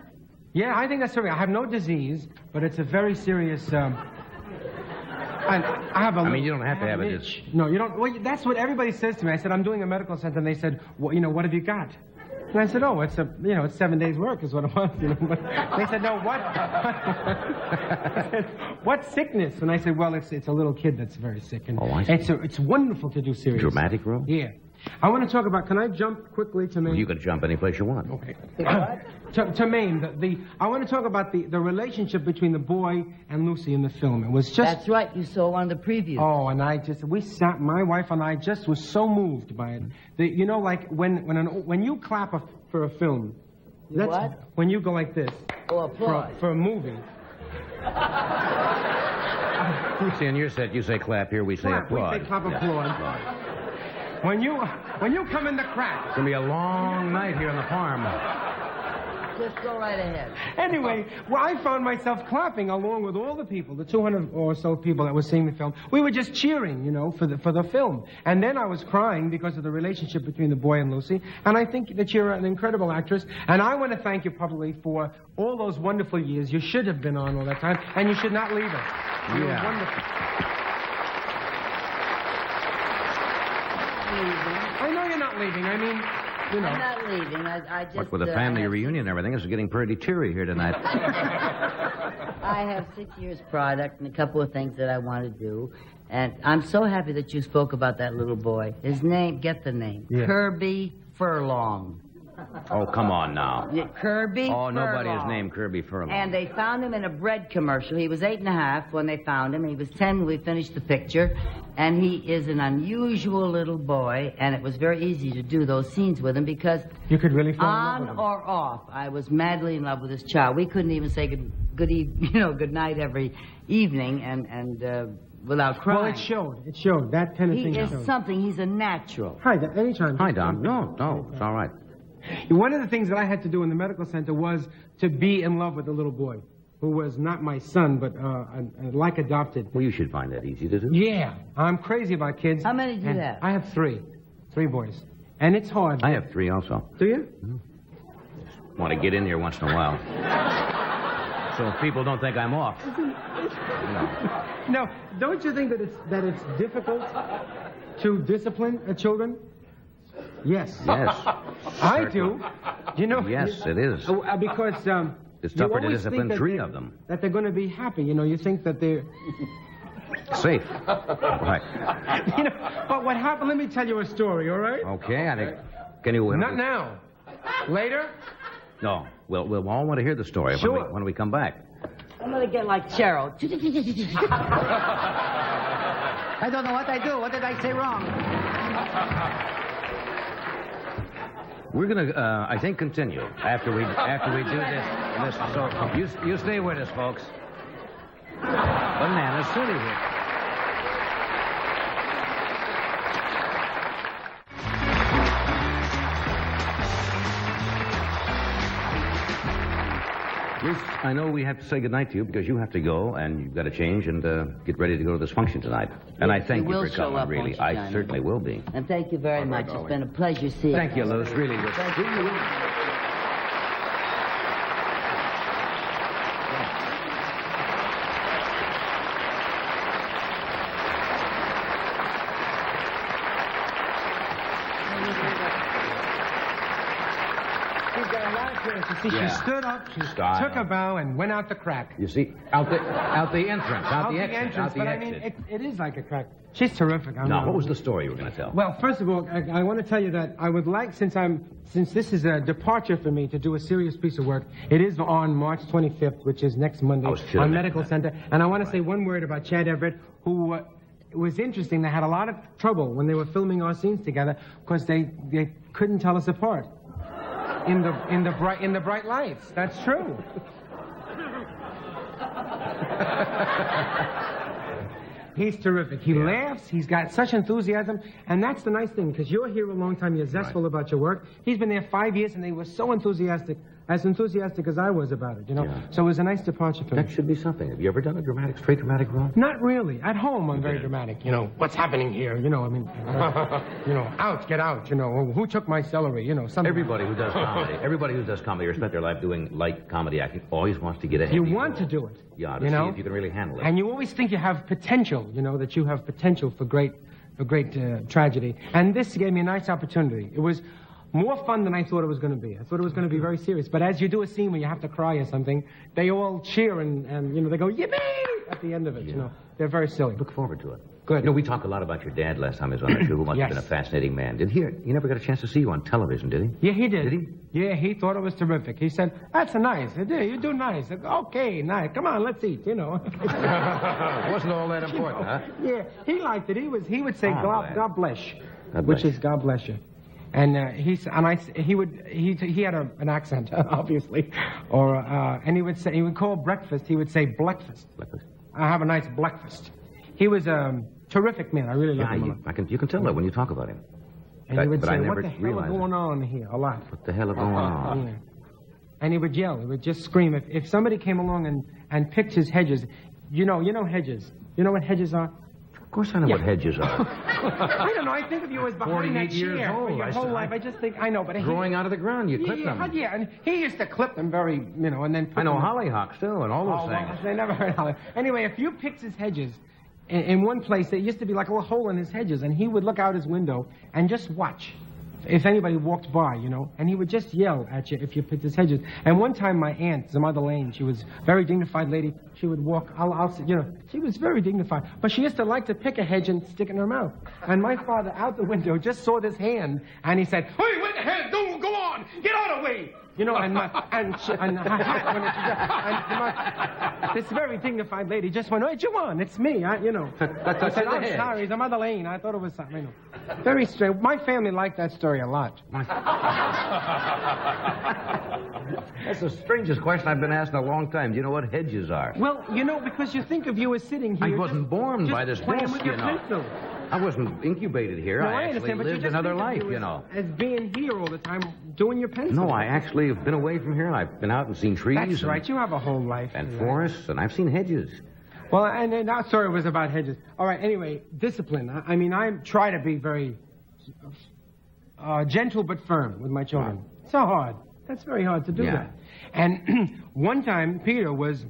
Speaker 3: Yeah, I think that's something. I have no disease, but it's a very serious, I have a...
Speaker 2: I mean, you don't have to have
Speaker 3: an
Speaker 2: it.
Speaker 3: itch. No, you don't. Well, that's what everybody says to me. I said, I'm doing a medical center, and they said, well, what have you got? And I said, oh, it's it's 7 days' work is what it was, But they said, no, what? I said, what sickness? And I said, well, it's a little kid that's very sick. And
Speaker 2: Oh, I see.
Speaker 3: it's wonderful to do serious.
Speaker 2: Dramatic role?
Speaker 3: Yeah. I want to talk about, can I jump quickly to Maine?
Speaker 2: You can jump any place you want.
Speaker 3: Okay. To Maine, I want to talk about the relationship between the boy and Lucy in the film. It was just...
Speaker 4: That's right. You saw one of the previews.
Speaker 3: Oh, and we sat, my wife and I just was so moved by it. Like when you clap for a film. That's
Speaker 4: What?
Speaker 3: When you go like this.
Speaker 4: Oh, applause.
Speaker 3: For a movie.
Speaker 2: See, on your set, you say clap. Here we say
Speaker 3: Clap.
Speaker 2: applaud.
Speaker 3: We say clap, applaud. When you come in the crack.
Speaker 2: It's going to be a long night here on the farm.
Speaker 4: Just go right ahead.
Speaker 3: Anyway, I found myself clapping along with all the people, the 200 or so people that were seeing the film. We were just cheering, for the film. And then I was crying because of the relationship between the boy and Lucy. And I think that you're an incredible actress. And I want to thank you publicly for all those wonderful years. You should have been on all that time, and you should not leave us. You were wonderful. I know you're not leaving. I mean...
Speaker 4: I'm not leaving. I just...
Speaker 2: But with a family reunion and everything, it's getting pretty teary here tonight.
Speaker 4: I have 6 years product and a couple of things that I want to do. And I'm so happy that you spoke about that little boy. His name, get the name.
Speaker 3: Yeah.
Speaker 4: Kirby Furlong.
Speaker 2: Oh, come on now.
Speaker 4: Yeah, Kirby
Speaker 2: Oh, nobody is
Speaker 4: Furlong.
Speaker 2: named Kirby Furlong.
Speaker 4: And they found him in a bread commercial. He was 8.5 when they found him. He was 10 when we finished the picture. And he is an unusual little boy. And it was very easy to do those scenes with him because
Speaker 3: You could really fall in love
Speaker 4: on
Speaker 3: with him.
Speaker 4: or off, I was madly in love with this child. We couldn't even say good night every evening and without crying.
Speaker 3: Well, it showed. It showed. That kind of
Speaker 4: He
Speaker 3: thing
Speaker 4: is
Speaker 3: showed.
Speaker 4: something. He's a natural.
Speaker 3: Hi, anytime.
Speaker 2: Hi, Dom. No, it's all right.
Speaker 3: One of the things that I had to do in the medical center was to be in love with the little boy, who was not my son, but like adopted.
Speaker 2: Well, you should find that easy to do.
Speaker 3: Yeah, I'm crazy about kids.
Speaker 4: How many do you
Speaker 3: And
Speaker 4: have?
Speaker 3: I have 3 boys, and it's hard.
Speaker 2: I have 3 also.
Speaker 3: Do you?
Speaker 2: Want to get in there once in a while. So people don't think I'm off.
Speaker 3: No, don't you think that it's difficult to discipline children? Yes.
Speaker 2: Yes.
Speaker 3: I do.
Speaker 2: Yes, it is.
Speaker 3: Because
Speaker 2: It's
Speaker 3: you
Speaker 2: tougher to
Speaker 3: always
Speaker 2: discipline
Speaker 3: think that
Speaker 2: 3 of them.
Speaker 3: That they're going to be happy. You think that they're...
Speaker 2: Safe. Right.
Speaker 3: But what happened, let me tell you a story, all right?
Speaker 2: Okay, I think... Can you...
Speaker 3: Not now. Later?
Speaker 2: No, we'll all want to hear the story
Speaker 3: Sure.
Speaker 2: when we come back.
Speaker 4: I'm going to get like Cheryl. I don't know what I do. What did I say wrong?
Speaker 2: We're gonna, I think, continue after we do this. So you stay with us, folks. Banana City here. Bruce, I know we have to say goodnight to you because you have to go and you've got to change and get ready to go to this function tonight. And I thank you for coming,
Speaker 4: up,
Speaker 2: really.
Speaker 4: You,
Speaker 2: I certainly will be.
Speaker 4: And thank you very much. It's been a pleasure seeing you.
Speaker 2: Thank you, Louis. Really.
Speaker 4: Thank you.
Speaker 3: See, she stood up, she took a bow, and went out the crack.
Speaker 2: You see, out the entrance, out the exit, out the
Speaker 3: but
Speaker 2: exit.
Speaker 3: I mean, it is like a crack. She's terrific.
Speaker 2: Now, what was the story you were going to tell?
Speaker 3: Well, first of all, I want to tell you that I would like, since this is a departure for me to do a serious piece of work. It is on March 25th, which is next Monday, on Medical Center. And I want to say one word about Chad Everett, who it was interesting. They had a lot of trouble when they were filming our scenes together because they couldn't tell us apart. In the bright lights. That's true. He's terrific. He laughs. He's got such enthusiasm. And that's the nice thing, because you're here a long time. You're zestful about your work. He's been there 5 years, and they were so enthusiastic. As enthusiastic as I was about it, you know. Yeah. So it was a nice departure for me.
Speaker 2: That should be something. Have you ever done a straight dramatic role?
Speaker 3: Not really. At home, I'm very dramatic. You know, what's happening here? You know, I mean, you know, out, get out. You know, who took my celery? You know, something.
Speaker 2: Everybody who does comedy, or spent their life doing light comedy acting, always wants to get ahead.
Speaker 3: You want to do it.
Speaker 2: Yeah, to see if you can really handle it.
Speaker 3: And you always think you have potential. You know that you have potential for great tragedy. And this gave me a nice opportunity. It was more fun than I thought it was going to be. I thought it was going to be very serious. But as you do a scene where you have to cry or something, they all cheer and you know, they go, yippee! At the end of it, you know. They're very silly.
Speaker 2: Look forward to it.
Speaker 3: Good.
Speaker 2: You know, we talked a lot about your dad last time he was on the show, who must have been a fascinating man. He never got a chance to see you on television, did he?
Speaker 3: Yeah, he did.
Speaker 2: Did he?
Speaker 3: Yeah, he thought it was terrific. He said, that's nice. You do nice. Okay, nice. Come on, let's eat, you know.
Speaker 2: It wasn't all that important, huh?
Speaker 3: Yeah, he liked it. He would say, God bless.
Speaker 2: God bless.
Speaker 3: Which is God bless you. And he had an accent, obviously, and he would call breakfast. He would say breakfast. I have a nice breakfast. He was a terrific man. I really liked him.
Speaker 2: You can tell that when you talk about him.
Speaker 3: And he would say,
Speaker 2: what
Speaker 3: the hell is going on here? A lot.
Speaker 2: What the hell is going on?
Speaker 3: Yeah. And he would yell. He would just scream. If somebody came along and picked his hedges, you know hedges. You know what hedges are?
Speaker 2: Of course I know what hedges are.
Speaker 3: I don't know. I think of you as behind that chair for your whole life. I just think, I know, but...
Speaker 2: Growing out of the ground, you clip them.
Speaker 3: Yeah, and he used to clip them very, you know, and then...
Speaker 2: I know hollyhocks, too, and all those things.
Speaker 3: Well, I never heard hollyhocks. Anyway, if you picked his hedges, in one place, there used to be like a little hole in his hedges, and he would look out his window and just watch if anybody walked by, you know, and he would just yell at you if you picked his hedges. And one time my aunt, Mother Lane, she was a very dignified lady. She would walk, you know, she was very dignified. But she used to like to pick a hedge and stick it in her mouth. And my father, out the window, just saw this hand, and he said, hey, what the hell? Don't go on! Get out of the way! You know, this very dignified lady just went, hey, Juwan, it's me, you know. I said, I'm sorry, it's Mother Lane. I thought it was something, you know. Very strange. My family liked that story a lot.
Speaker 2: That's the strangest question I've been asked in a long time. Do you know what hedges are?
Speaker 3: Well, you know, because you think of you as sitting here.
Speaker 2: I wasn't born by this desk,
Speaker 3: with your pencil.
Speaker 2: I wasn't incubated here.
Speaker 3: No,
Speaker 2: I actually lived another life, you know.
Speaker 3: As being here all the time, doing your pencil.
Speaker 2: No, I actually have been away from here. I've been out and seen trees.
Speaker 3: That's right. You have a whole life.
Speaker 2: And forests, and I've seen hedges.
Speaker 3: Well, and our story was about hedges. All right, anyway, discipline. I mean, I try to be very gentle but firm with my children. Wow. So hard. That's very hard to do that. And one time, Peter was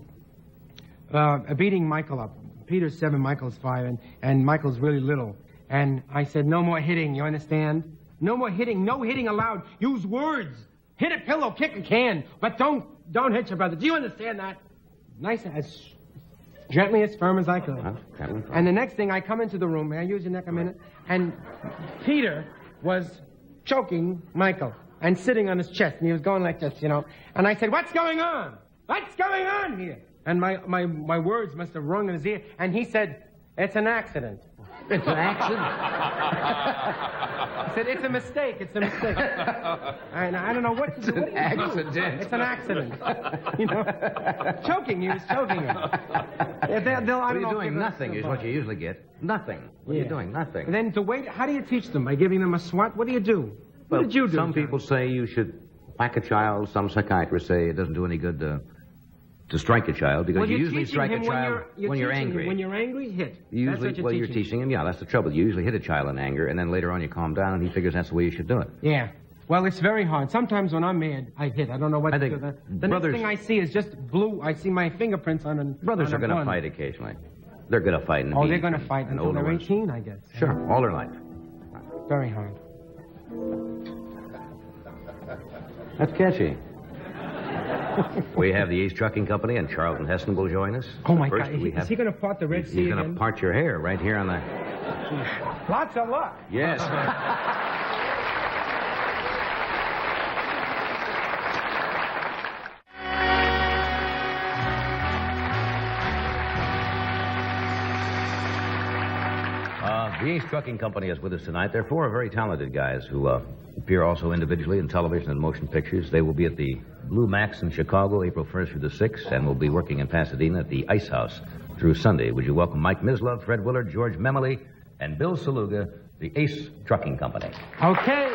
Speaker 3: beating Michael up. Peter's 7, Michael's 5, and Michael's really little. And I said, no more hitting, you understand? No more hitting, no hitting allowed. Use words. Hit a pillow, kick a can, but don't hit your brother. Do you understand that? Nice, as gently, as firm as I could. And the next thing, I come into the room, may I use your neck a minute? And Peter was choking Michael and sitting on his chest, and he was going like this, you know. And I said, what's going on? What's going on here? And my words must have rung in his ear, and he said, it's an accident.
Speaker 2: It's an accident?
Speaker 3: I said, it's a mistake, it's a mistake. And I don't know what to do.
Speaker 2: It's an accident.
Speaker 3: It's an accident. You know? Choking, he was choking him.
Speaker 2: What are you doing? Nothing is what you usually get. Nothing. What are you doing? Nothing.
Speaker 3: And then to wait, how do you teach them? By giving them a swat? What do you do? What did you do?
Speaker 2: Some people say you should whack a child. Some psychiatrists say it doesn't do any good to to strike a child, because
Speaker 3: Well,
Speaker 2: you
Speaker 3: you're
Speaker 2: usually
Speaker 3: teaching
Speaker 2: strike a
Speaker 3: him
Speaker 2: child when you're
Speaker 3: teaching him
Speaker 2: angry.
Speaker 3: When you're angry, hit.
Speaker 2: You
Speaker 3: That's
Speaker 2: usually,
Speaker 3: what
Speaker 2: you're teaching him. Yeah, that's the trouble. You usually hit a child in anger, and then later on you calm down, and he figures that's the way you should do it.
Speaker 3: Yeah. Well, it's very hard. Sometimes when I'm mad, I hit. I don't know what to do. The next
Speaker 2: brothers-
Speaker 3: thing I see is just blue. I see my fingerprints on a
Speaker 2: Brothers
Speaker 3: on a
Speaker 2: are going to
Speaker 3: gun.
Speaker 2: fight occasionally. They're good at fighting.
Speaker 3: Oh, they're going to fight until they're 18, I guess.
Speaker 2: Sure, all their life.
Speaker 3: Very hard.
Speaker 2: That's catchy. We have the Ace Trucking Company, and Charlton Heston will join us.
Speaker 3: Oh, my
Speaker 2: First,
Speaker 3: God. Is he going to part the Red Sea
Speaker 2: He's going
Speaker 3: again?
Speaker 2: to part your hair right here on the...
Speaker 3: Lots of luck.
Speaker 2: Yes. The Ace Trucking Company is with us tonight. They're four very talented guys who appear also individually in television and motion pictures. They will be at the Blue Max in Chicago, April 1st through the 6th, and will be working in Pasadena at the Ice House through Sunday. Would you welcome Mike Mislove, Fred Willard, George Memely, and Bill Saluga, the Ace Trucking Company.
Speaker 3: Okay.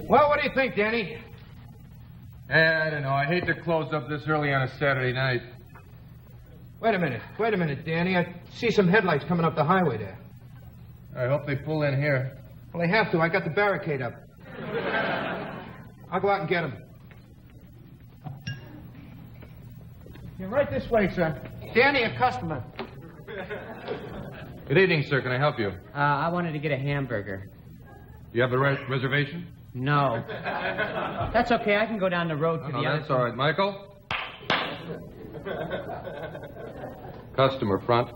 Speaker 6: Well, what do you think, Danny?
Speaker 7: I don't know. I hate to close up this early on a Saturday night.
Speaker 6: Wait a minute, Danny. I see some headlights coming up the highway there.
Speaker 7: I hope they pull in here.
Speaker 6: Well, they have to. I got the barricade up. I'll go out and get them. You're right this way, sir. Danny, a customer.
Speaker 7: Good evening, sir. Can I help you?
Speaker 8: I wanted to get a hamburger.
Speaker 7: You have a reservation?
Speaker 8: No. That's okay. I can go down the road to
Speaker 7: No,
Speaker 8: the other.
Speaker 7: that's all right. Michael? Customer front.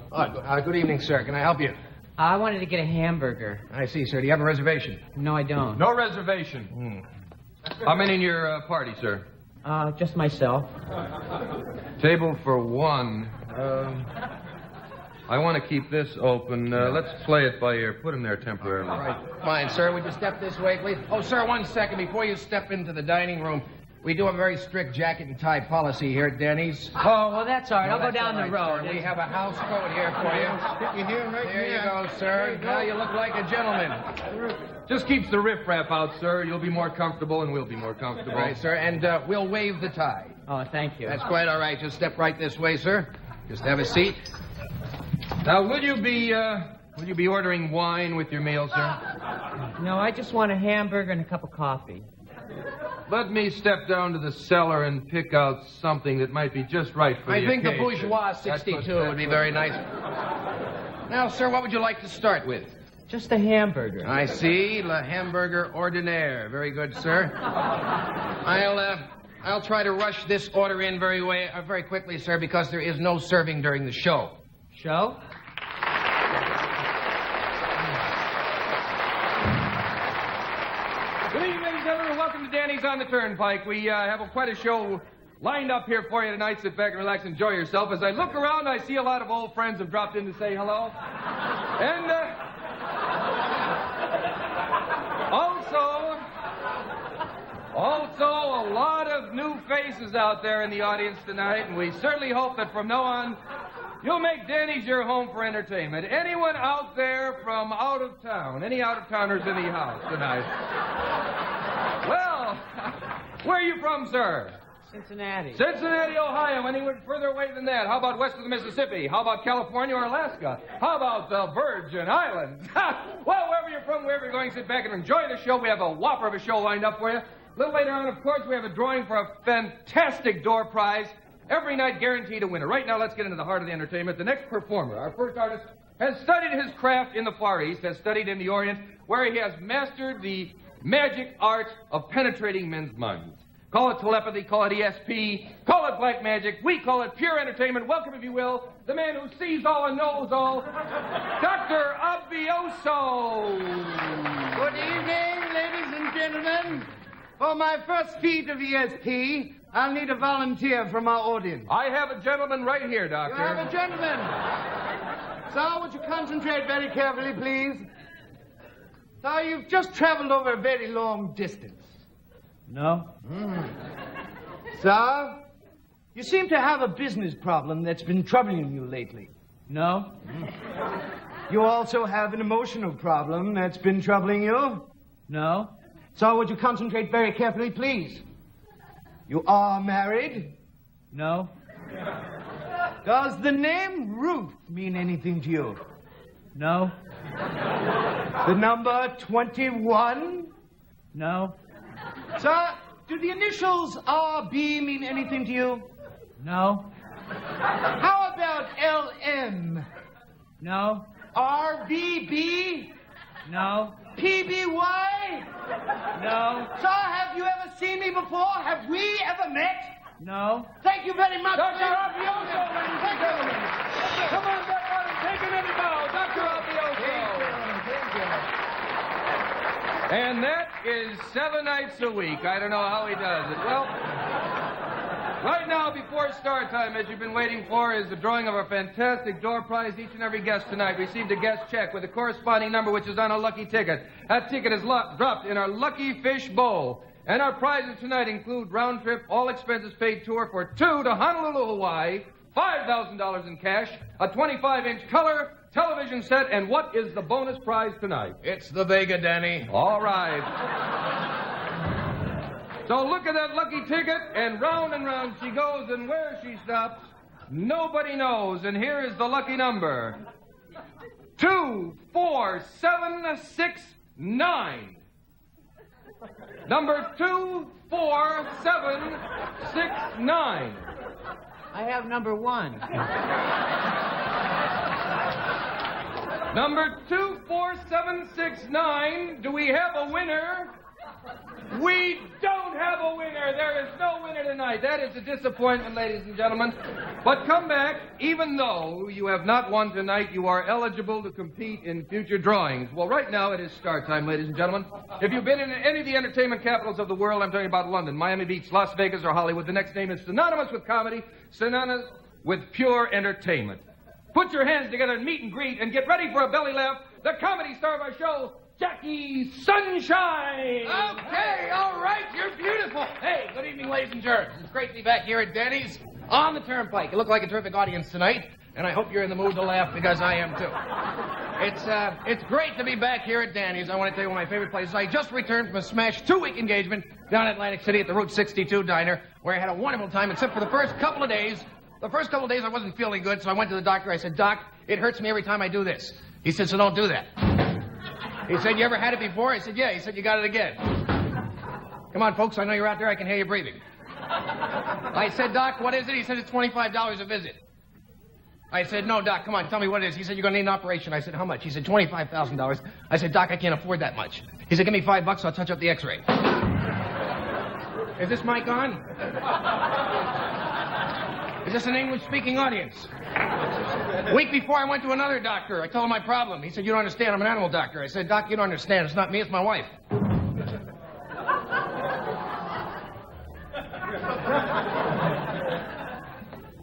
Speaker 6: Good evening, sir. Can I help you?
Speaker 8: I wanted to get a hamburger.
Speaker 6: I see, sir. Do you have a reservation?
Speaker 8: No, I don't.
Speaker 7: No reservation. How many in your party, sir?
Speaker 8: Just myself.
Speaker 7: Table for one. I want to keep this open. Let's play it by ear. Put him there temporarily.
Speaker 6: All right. Fine, sir. Would you step this way, please? Oh, sir, 1 second. Before you step into the dining room, we do have a very strict jacket and tie policy here at Denny's.
Speaker 8: Oh, well, that's all right.
Speaker 6: No,
Speaker 8: I'll go
Speaker 6: that's
Speaker 8: down
Speaker 6: all
Speaker 8: the
Speaker 6: right,
Speaker 8: road.
Speaker 6: sir. We have a house code here for you. There you go, sir. Now you look like a gentleman.
Speaker 7: Just keeps the riffraff out, sir. You'll be more comfortable, and we'll be more comfortable.
Speaker 6: All right, sir. And we'll waive the tie.
Speaker 8: Oh, thank you.
Speaker 6: That's quite all right. Just step right this way, sir. Just have a seat.
Speaker 7: Now, will you be ordering wine with your meal, sir?
Speaker 8: No, I just want a hamburger and a cup of coffee.
Speaker 7: Let me step down to the cellar and pick out something that might be just right for
Speaker 6: I
Speaker 7: the
Speaker 6: think the
Speaker 7: occasion.
Speaker 6: Bourgeois 62 would be very nice. Now, sir, what would you like to start with?
Speaker 8: Just a hamburger.
Speaker 6: I see. La hamburger ordinaire. Very good, sir. I'll try to rush this order in very quickly, sir, because there is no serving during the show.
Speaker 8: Show?
Speaker 7: Good evening, ladies and gentlemen. Welcome to Danny's on the Turnpike. We have quite a show lined up here for you tonight. Sit back and relax, enjoy yourself. As I look around, I see a lot of old friends have dropped in to say hello. And also a lot of new faces out there in the audience tonight, and we certainly hope that from now on you'll make Danny's your home for entertainment. Anyone out there from out of town? Any out-of-towners in the house tonight? Well, where are you from, sir?
Speaker 8: Cincinnati.
Speaker 7: Cincinnati, Ohio. Anyone further away than that? How about west of the Mississippi? How about California or Alaska? How about the Virgin Islands? Well, wherever you're from, wherever you're going, sit back and enjoy the show. We have a whopper of a show lined up for you. A little later on, of course, we have a drawing for a fantastic door prize. Every night guaranteed a winner. Right now, let's get into the heart of the entertainment. The next performer, our first artist, has studied his craft in the Far East, has studied in the Orient, where he has mastered the magic art of penetrating men's minds. Call it telepathy, call it ESP, call it black magic. We call it pure entertainment. Welcome, if you will, the man who sees all and knows all, Dr. Abioso.
Speaker 9: Good evening, ladies and gentlemen. For my first feat of ESP, I'll need a volunteer from our audience.
Speaker 7: I have a gentleman right here, Doctor.
Speaker 9: You have a gentleman. Sir, would you concentrate very carefully, please? Sir, you've just traveled over a very long distance.
Speaker 8: No?
Speaker 9: Sir, you seem to have a business problem that's been troubling you lately.
Speaker 8: No?
Speaker 9: You also have an emotional problem that's been troubling you?
Speaker 8: No.
Speaker 9: So would you concentrate very carefully, please? You are married?
Speaker 8: No.
Speaker 9: Does the name Ruth mean anything to you?
Speaker 8: No.
Speaker 9: The number 21?
Speaker 8: No.
Speaker 9: Sir, do the initials RB mean anything to you?
Speaker 8: No.
Speaker 9: How about LM?
Speaker 8: No.
Speaker 9: RBB?
Speaker 8: No.
Speaker 9: PBY?
Speaker 8: No.
Speaker 9: Sir, have you ever seen me before? Have we ever met?
Speaker 8: No.
Speaker 9: Thank you very much.
Speaker 7: Dr. Abioso, ladies and gentlemen. Come on, everyone, take a minute bow. Dr. Abioso. And that is 7 nights a week. I don't know how he does it. Well, right now, before start time, as you've been waiting for, is the drawing of our fantastic door prize. Each and every guest tonight received a guest check with a corresponding number which is on a lucky ticket. That ticket is dropped in our Lucky Fish Bowl. And our prizes tonight include round-trip, all-expenses paid tour for 2 to Honolulu, Hawaii, $5,000 in cash, a 25-inch color television set, and what is the bonus prize tonight?
Speaker 6: It's the Vega, Danny.
Speaker 7: All right. So look at that lucky ticket, and round she goes, and where she stops, nobody knows. And here is the lucky number. 24769. Number 24769.
Speaker 8: I have number 1.
Speaker 7: Number 24769. Do we have a winner? We don't have a winner. There is no winner tonight. That is a disappointment, ladies and gentlemen. But come back. Even though you have not won tonight, you are eligible to compete in future drawings. Well, right now it is start time, ladies and gentlemen. If you've been in any of the entertainment capitals of the world, I'm talking about London, Miami Beach, Las Vegas, or Hollywood, the next name is synonymous with comedy, synonymous with pure entertainment. Put your hands together and meet and greet and get ready for a belly laugh. The comedy star of our show, Jackie Sunshine.
Speaker 6: Okay, all right, you're beautiful. Hey, good evening, ladies and germs. It's great to be back here at Denny's on the Turnpike. You look like a terrific audience tonight, and I hope you're in the mood to laugh because I am too. It's great to be back here at Danny's. I want to tell you one of my favorite places. I just returned from a smash 2-week engagement down in Atlantic City at the Route 62 Diner, where I had a wonderful time, except for the first couple of days. The first couple of days I wasn't feeling good, so I went to the doctor. I said, Doc, it hurts me every time I do this. He said, so don't do that. He said, you ever had it before? I said, yeah. He said, you got it again. Come on, folks, I know you're out there. I can hear you breathing. I said, Doc, what is it? He said, it's $25 a visit. I said, no, Doc, come on, tell me what it is. He said, you're going to need an operation. I said, how much? He said, $25,000. I said, Doc, I can't afford that much. He said, give me $5, I'll touch up the x-ray. Is this mic on? Is this an English-speaking audience? A week before, I went to another doctor. I told him my problem. He said, you don't understand. I'm an animal doctor. I said, Doc, you don't understand. It's not me. It's my wife.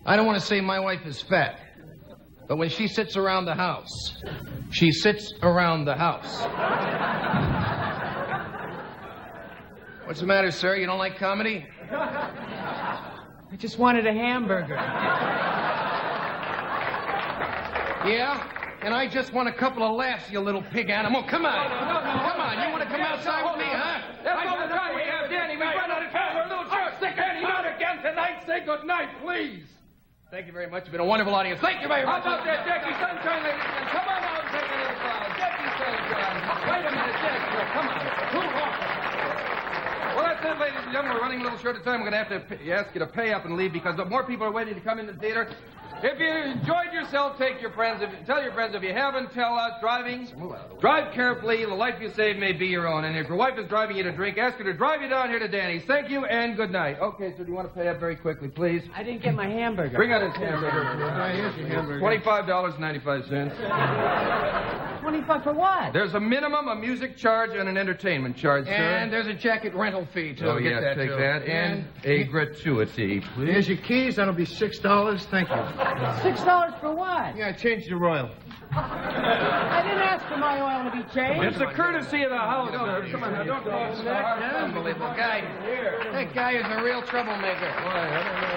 Speaker 6: I don't want to say my wife is fat, but when she sits around the house, she sits around the house. What's the matter, sir? You don't like comedy?
Speaker 8: I just wanted a hamburger.
Speaker 6: Yeah? And I just want a couple of laughs, you little pig animal. Come on.
Speaker 7: No.
Speaker 6: Come on. You want to come outside with me, huh?
Speaker 7: That's all the time we have, Danny. We run out of time. We're a little short. Stick Danny out again tonight. Say good night, please.
Speaker 6: Thank you very much. It's been a wonderful audience. Thank you very
Speaker 7: How
Speaker 6: much.
Speaker 7: about that, Jackie Sunshine, ladies and gentlemen? Come on out and take a little crowd. Jackie Sunshine. Wait a minute, Jackie. Come on. Move on. Well, that's it, ladies and gentlemen. We're running a little short of time. We're going to have to ask you to pay up and leave because more people are waiting to come in the theater. If you enjoyed yourself, take your friends. Tell your friends. If you haven't, tell us. Driving, drive carefully. The life you save may be your own. And if your wife is driving you to drink, ask her to drive you down here to Danny's. Thank you and good night. Okay, so do you want to pay up very quickly, please?
Speaker 8: I didn't get my hamburger.
Speaker 7: Bring out his hamburger.
Speaker 9: Here's your hamburger.
Speaker 7: $25.95.
Speaker 8: $25 for what?
Speaker 7: There's a minimum, a music charge, and an entertainment charge, sir.
Speaker 6: And there's a jacket rental fee, too.
Speaker 7: Oh,
Speaker 6: Get
Speaker 7: yeah,
Speaker 6: that,
Speaker 7: take
Speaker 6: too.
Speaker 7: that. And a gratuity, please.
Speaker 9: Here's your keys. That'll be $6. Thank you.
Speaker 8: $6 for what?
Speaker 9: Yeah, change the royal.
Speaker 8: I didn't ask for my oil to be changed.
Speaker 7: It's a courtesy of the house, sir. Come on, now, don't call us
Speaker 6: Unbelievable guy. That guy is a real troublemaker.
Speaker 7: Why, I don't know.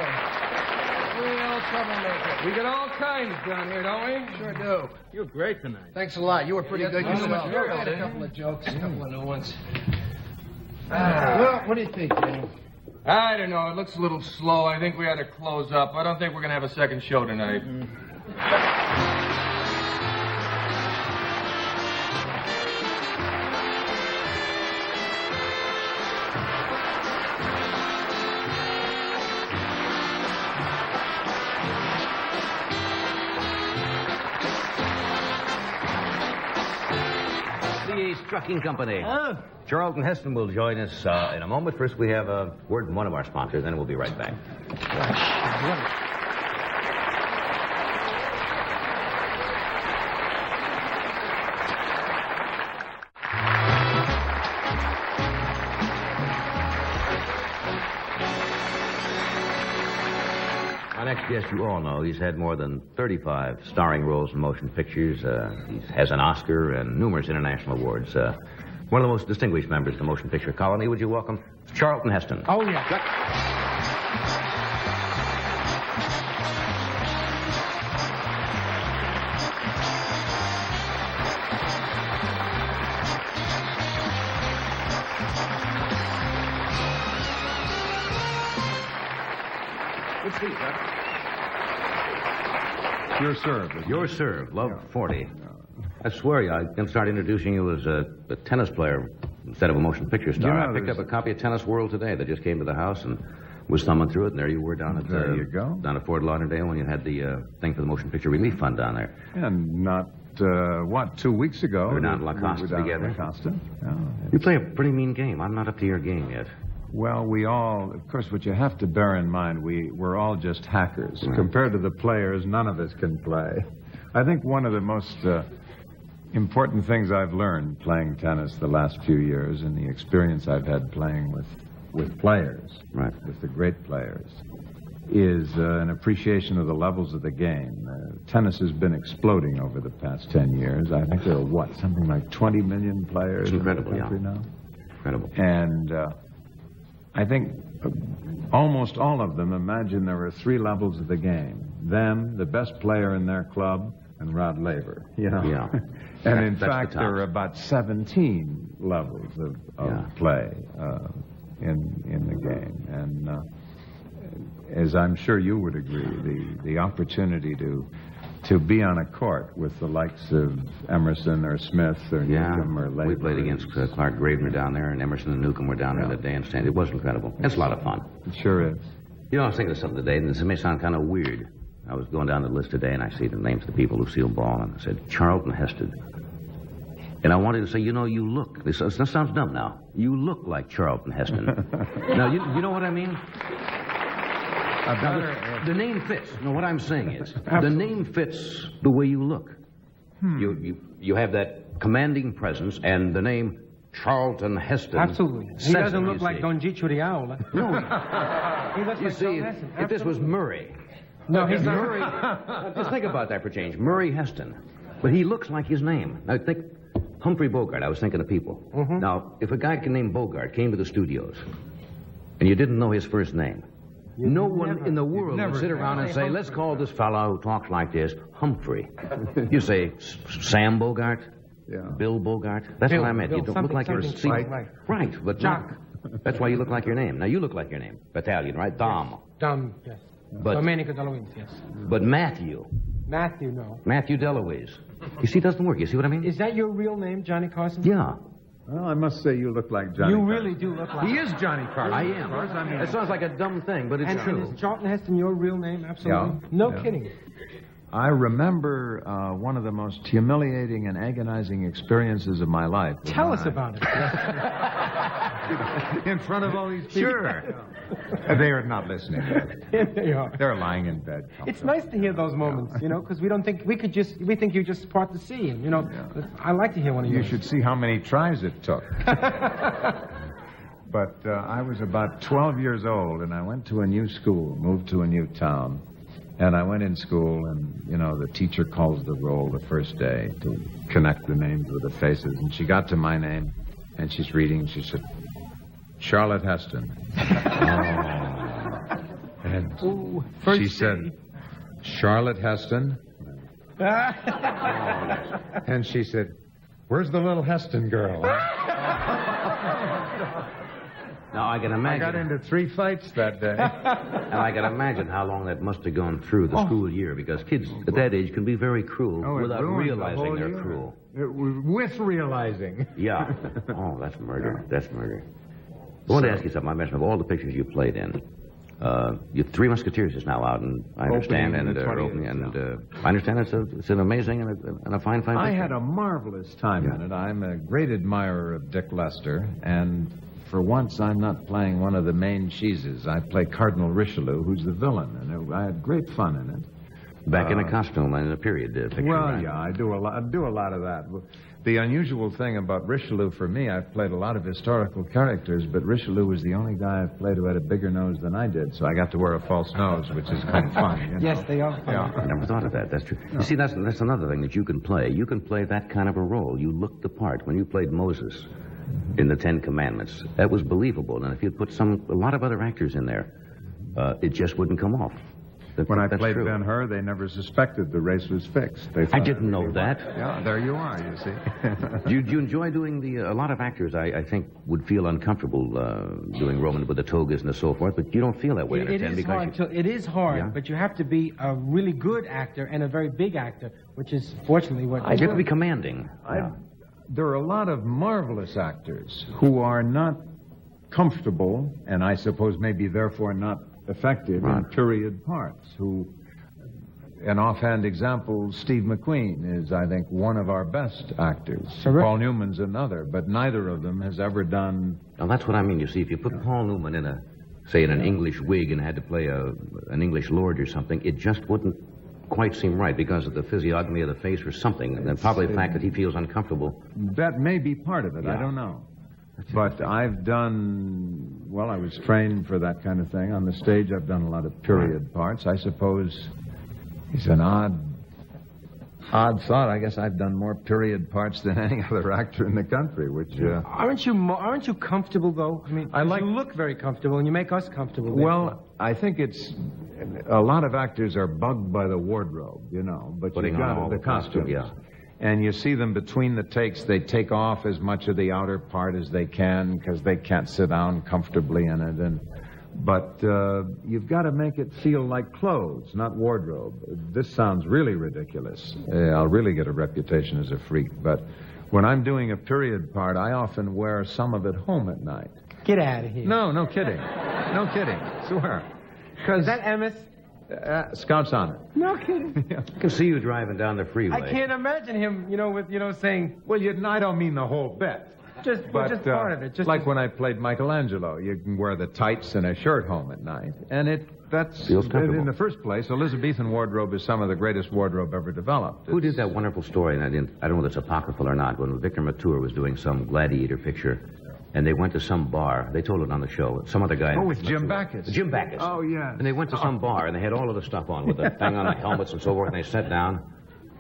Speaker 6: Real troublemaker.
Speaker 7: We get all kinds down here, don't we?
Speaker 6: Sure do.
Speaker 3: You're great tonight.
Speaker 6: Thanks a lot. You were pretty good yourself.
Speaker 7: material,
Speaker 6: I had a
Speaker 7: didn't
Speaker 6: couple of jokes, a couple of new ones. Well, what do you think, Danny?
Speaker 7: I don't know. It looks a little slow. I think we ought to close up. I don't think we're going to have a second show tonight.
Speaker 2: Trucking Company.
Speaker 3: Oh.
Speaker 2: Charlton Heston will join us in a moment. First, we have a word from one of our sponsors, then we'll be right back. Our next guest, you all know, he's had more than 35 starring roles in motion pictures. He has an Oscar and numerous international awards. One of the most distinguished members of the motion picture colony. Would you welcome Charlton Heston?
Speaker 3: Oh, yeah.
Speaker 6: Good speech, huh?
Speaker 10: Your serve.
Speaker 2: Your serve, Love 40. I swear, I can start introducing you as a tennis player instead of a motion picture star.
Speaker 10: You know,
Speaker 2: I picked up a copy of Tennis World today that just came to the house and was thumbing through it, and there you were down at
Speaker 10: There you go.
Speaker 2: down at Fort Lauderdale when you had the thing for the Motion Picture Relief Fund down there.
Speaker 10: And not, 2 weeks ago.
Speaker 2: We were down at La Costa
Speaker 10: we were down
Speaker 2: together.
Speaker 10: at La Costa. Yeah.
Speaker 2: You play a pretty mean game. I'm not up to your game yet.
Speaker 10: Well, we all, of course, what you have to bear in mind, we're all just hackers.
Speaker 2: Right.
Speaker 10: Compared to the players, none of us can play. I think one of the most important things I've learned playing tennis the last few years and the experience I've had playing with players,
Speaker 2: Right.
Speaker 10: with the great players, is an appreciation of the levels of the game. Tennis has been exploding over the past 10 years. I think there are, something like 20 million players
Speaker 2: It's incredible,
Speaker 10: in the country
Speaker 2: yeah.
Speaker 10: now?
Speaker 2: Incredible.
Speaker 10: And I think almost all of them imagine there are 3 levels of the game. Them, the best player in their club, and Rod Laver, you know.
Speaker 2: Yeah.
Speaker 10: And in
Speaker 2: That's the
Speaker 10: fact, there are
Speaker 2: tops.
Speaker 10: about 17 levels of
Speaker 2: Yeah.
Speaker 10: play in the game. And as I'm sure you would agree, the opportunity to be on a court with the likes of Emerson or Smith or
Speaker 2: Yeah,
Speaker 10: Newcomb or Laver.
Speaker 2: we played against Clark Gravener down there, and Emerson and Newcomb were down there that day and stand. It was incredible. It's a lot of fun.
Speaker 10: It sure is.
Speaker 2: You know, I was thinking of something today, and this may sound kind of weird. I was going down the list today, and I see the names of the people, Lucille Ball, and I said, Charlton Heston. And I wanted to say, you know, you look. This sounds dumb now. You look like Charlton Heston. Now, you know what I mean? Now, the name fits. No, what I'm saying is, the name fits the way you look. You have that commanding presence, and the name Charlton Heston.
Speaker 3: Absolutely. He
Speaker 2: says
Speaker 3: doesn't
Speaker 2: it,
Speaker 3: look
Speaker 2: you
Speaker 3: like
Speaker 2: see.
Speaker 3: Don Gicho the Owl.
Speaker 2: No,
Speaker 3: He looks
Speaker 2: you
Speaker 3: like
Speaker 2: see,
Speaker 3: Charlton Heston.
Speaker 2: if this was
Speaker 3: Absolutely.
Speaker 2: Murray.
Speaker 3: No, he's not.
Speaker 2: Murray. Just think about that for change. Murray Heston. But he looks like his name. Now, think Humphrey Bogart. I was thinking of people. Now, if a guy named Bogart came to the studios and you didn't know his first name, no one in the world would sit around and say, let's call this fellow who talks like this Humphrey. You say, Sam Bogart?
Speaker 10: Yeah.
Speaker 2: Bill Bogart? That's what I meant. You don't look like you're... Right, but
Speaker 3: Jock.
Speaker 2: That's why you look like your name. Now, you look like your name. Battalion, right? Dom.
Speaker 8: Dom, yes.
Speaker 2: But-
Speaker 8: Domenico DeLuise, yes.
Speaker 2: But Matthew.
Speaker 8: Matthew, no.
Speaker 2: Matthew DeLuise. You see, it doesn't work. You see what I mean?
Speaker 8: Is that your real name, Johnny Carson?
Speaker 2: Yeah.
Speaker 10: Well, I must say you look like Johnny
Speaker 8: You
Speaker 10: Carson.
Speaker 8: really do look like
Speaker 3: He is Johnny Carson.
Speaker 2: I am. It sounds like a dumb thing, but it's
Speaker 8: And
Speaker 2: true.
Speaker 8: is Charlton Heston your real name? Absolutely.
Speaker 10: Yeah.
Speaker 8: No
Speaker 10: Yeah.
Speaker 8: kidding.
Speaker 10: I remember one of the most humiliating and agonizing experiences of my life.
Speaker 8: Tell us about it.
Speaker 10: In front of all these people.
Speaker 2: Sure.
Speaker 10: They are not listening.
Speaker 8: They are.
Speaker 10: They're lying in bed.
Speaker 8: It's nice to hear those moments, you know, because we don't think we think you just part the sea, and you know, I like to hear one of
Speaker 10: You
Speaker 8: yours.
Speaker 10: should see how many tries it took. But I was about 12 years old, and I went to a new school, moved to a new town. And I went in school, and, you know, the teacher calls the roll the first day to connect the names with the faces. And she got to my name, and she's reading. She said, Charlotte Heston. Oh. And
Speaker 8: First
Speaker 10: she said, Charlotte Heston. And she said, where's the little Heston girl?
Speaker 2: Now, I can
Speaker 10: I
Speaker 2: imagine.
Speaker 10: got into 3 fights that day.
Speaker 2: Now, I can imagine how long that must have gone through the school year, because kids at that age can be very cruel
Speaker 10: Oh, it
Speaker 2: without
Speaker 10: ruined the
Speaker 2: realizing
Speaker 10: whole
Speaker 2: they're
Speaker 10: year.
Speaker 2: cruel.
Speaker 10: With realizing.
Speaker 2: Yeah. Oh, that's murder. That's murder. I want to ask you something. I mentioned of all the pictures you played in, your Three Musketeers is now out, and I understand,
Speaker 10: Opening
Speaker 2: and
Speaker 10: in 20
Speaker 2: opening,
Speaker 10: years,
Speaker 2: and I understand it's an amazing and a fine picture.
Speaker 10: I had a marvelous time in it. I'm a great admirer of Dick Lester, and for once I'm not playing one of the main cheeses. I play Cardinal Richelieu, who's the villain, and I had great fun in it.
Speaker 2: Back in a costume and in a period picture.
Speaker 10: Well,
Speaker 2: right?
Speaker 10: yeah, I do a lot of that. The unusual thing about Richelieu for me, I've played a lot of historical characters, but Richelieu was the only guy I've played who had a bigger nose than I did, so I got to wear a false nose, which is kind of fun. You know?
Speaker 8: Yes, they are.
Speaker 10: Yeah.
Speaker 2: I never thought of that. That's true. You see, that's another thing that you can play. You can play that kind of a role. You look the part. When you played Moses in the Ten Commandments, that was believable. And if you put a lot of other actors in there, it just wouldn't come off.
Speaker 10: When I
Speaker 2: That's
Speaker 10: played
Speaker 2: true.
Speaker 10: Ben-Hur, they never suspected the race was fixed. They
Speaker 2: I
Speaker 10: thought
Speaker 2: didn't know that.
Speaker 10: Yeah, there you are, you see.
Speaker 2: Do you enjoy doing a lot of actors, I think, would feel uncomfortable doing Roman with the togas and so forth, but you don't feel that way in a
Speaker 8: It
Speaker 2: 10
Speaker 8: is
Speaker 2: because
Speaker 8: hard. It is hard,
Speaker 2: Yeah.
Speaker 8: but you have to be a really good actor and a very big actor, which is fortunately what
Speaker 2: you have to be commanding.
Speaker 10: There are a lot of marvelous actors who are not comfortable, and I suppose maybe therefore not effective in period parts, an offhand example, Steve McQueen is, I think, one of our best actors.
Speaker 8: Correct.
Speaker 10: Paul Newman's another, but neither of them has ever done...
Speaker 2: Now, that's what I mean. You see, if you put Paul Newman in an English wig and had to play an English lord or something, it just wouldn't quite seem right because of the physiognomy of the face or something, and then probably the fact that he feels uncomfortable.
Speaker 10: That may be part of it. I don't know. But I've done, well, I was trained for that kind of thing. On the stage, I've done a lot of period parts. I suppose it's an odd thought. I guess I've done more period parts than any other actor in the country, which...
Speaker 8: Aren't you comfortable, though? I mean, you look very comfortable, and you make us comfortable.
Speaker 10: Well, I think it's... A lot of actors are bugged by the wardrobe, you know, but
Speaker 2: Putting
Speaker 10: you've
Speaker 2: on
Speaker 10: got
Speaker 2: all
Speaker 10: the
Speaker 2: the costume,
Speaker 10: costumes.
Speaker 2: yeah.
Speaker 10: And you see them between the takes, they take off as much of the outer part as they can because they can't sit down comfortably in it. But you've got to make it feel like clothes, not wardrobe. This sounds really ridiculous. I'll really get a reputation as a freak. But when I'm doing a period part, I often wear some of it home at night.
Speaker 8: Get out of here.
Speaker 10: No kidding. No kidding. Swear.
Speaker 8: Is that Emmis?
Speaker 10: Scout's honor.
Speaker 8: No kidding.
Speaker 2: I can see you driving down the freeway.
Speaker 8: I can't imagine him, saying...
Speaker 10: Well, I don't mean the whole bit.
Speaker 8: Just part of it. Just
Speaker 10: like when I played Michelangelo, you can wear the tights and a shirt home at night. And that's...
Speaker 2: Feels comfortable.
Speaker 10: In the first place, Elizabethan wardrobe is some of the greatest wardrobe ever developed.
Speaker 2: Who did that wonderful story, and I don't know if it's apocryphal or not, when Victor Mature was doing some gladiator picture, and they went to some bar. They told it on the show. Some other guy...
Speaker 10: Oh, with Jim Backus.
Speaker 2: Jim Backus.
Speaker 10: Oh, yeah.
Speaker 2: And they went to some bar, and they had all of the stuff on with the thing on the helmets and so forth, and they sat down.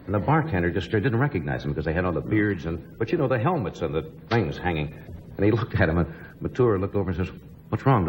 Speaker 2: And the bartender just didn't recognize them because they had all the beards but the helmets and the things hanging. And he looked at him, and Mature looked over and says, "What's wrong? Don't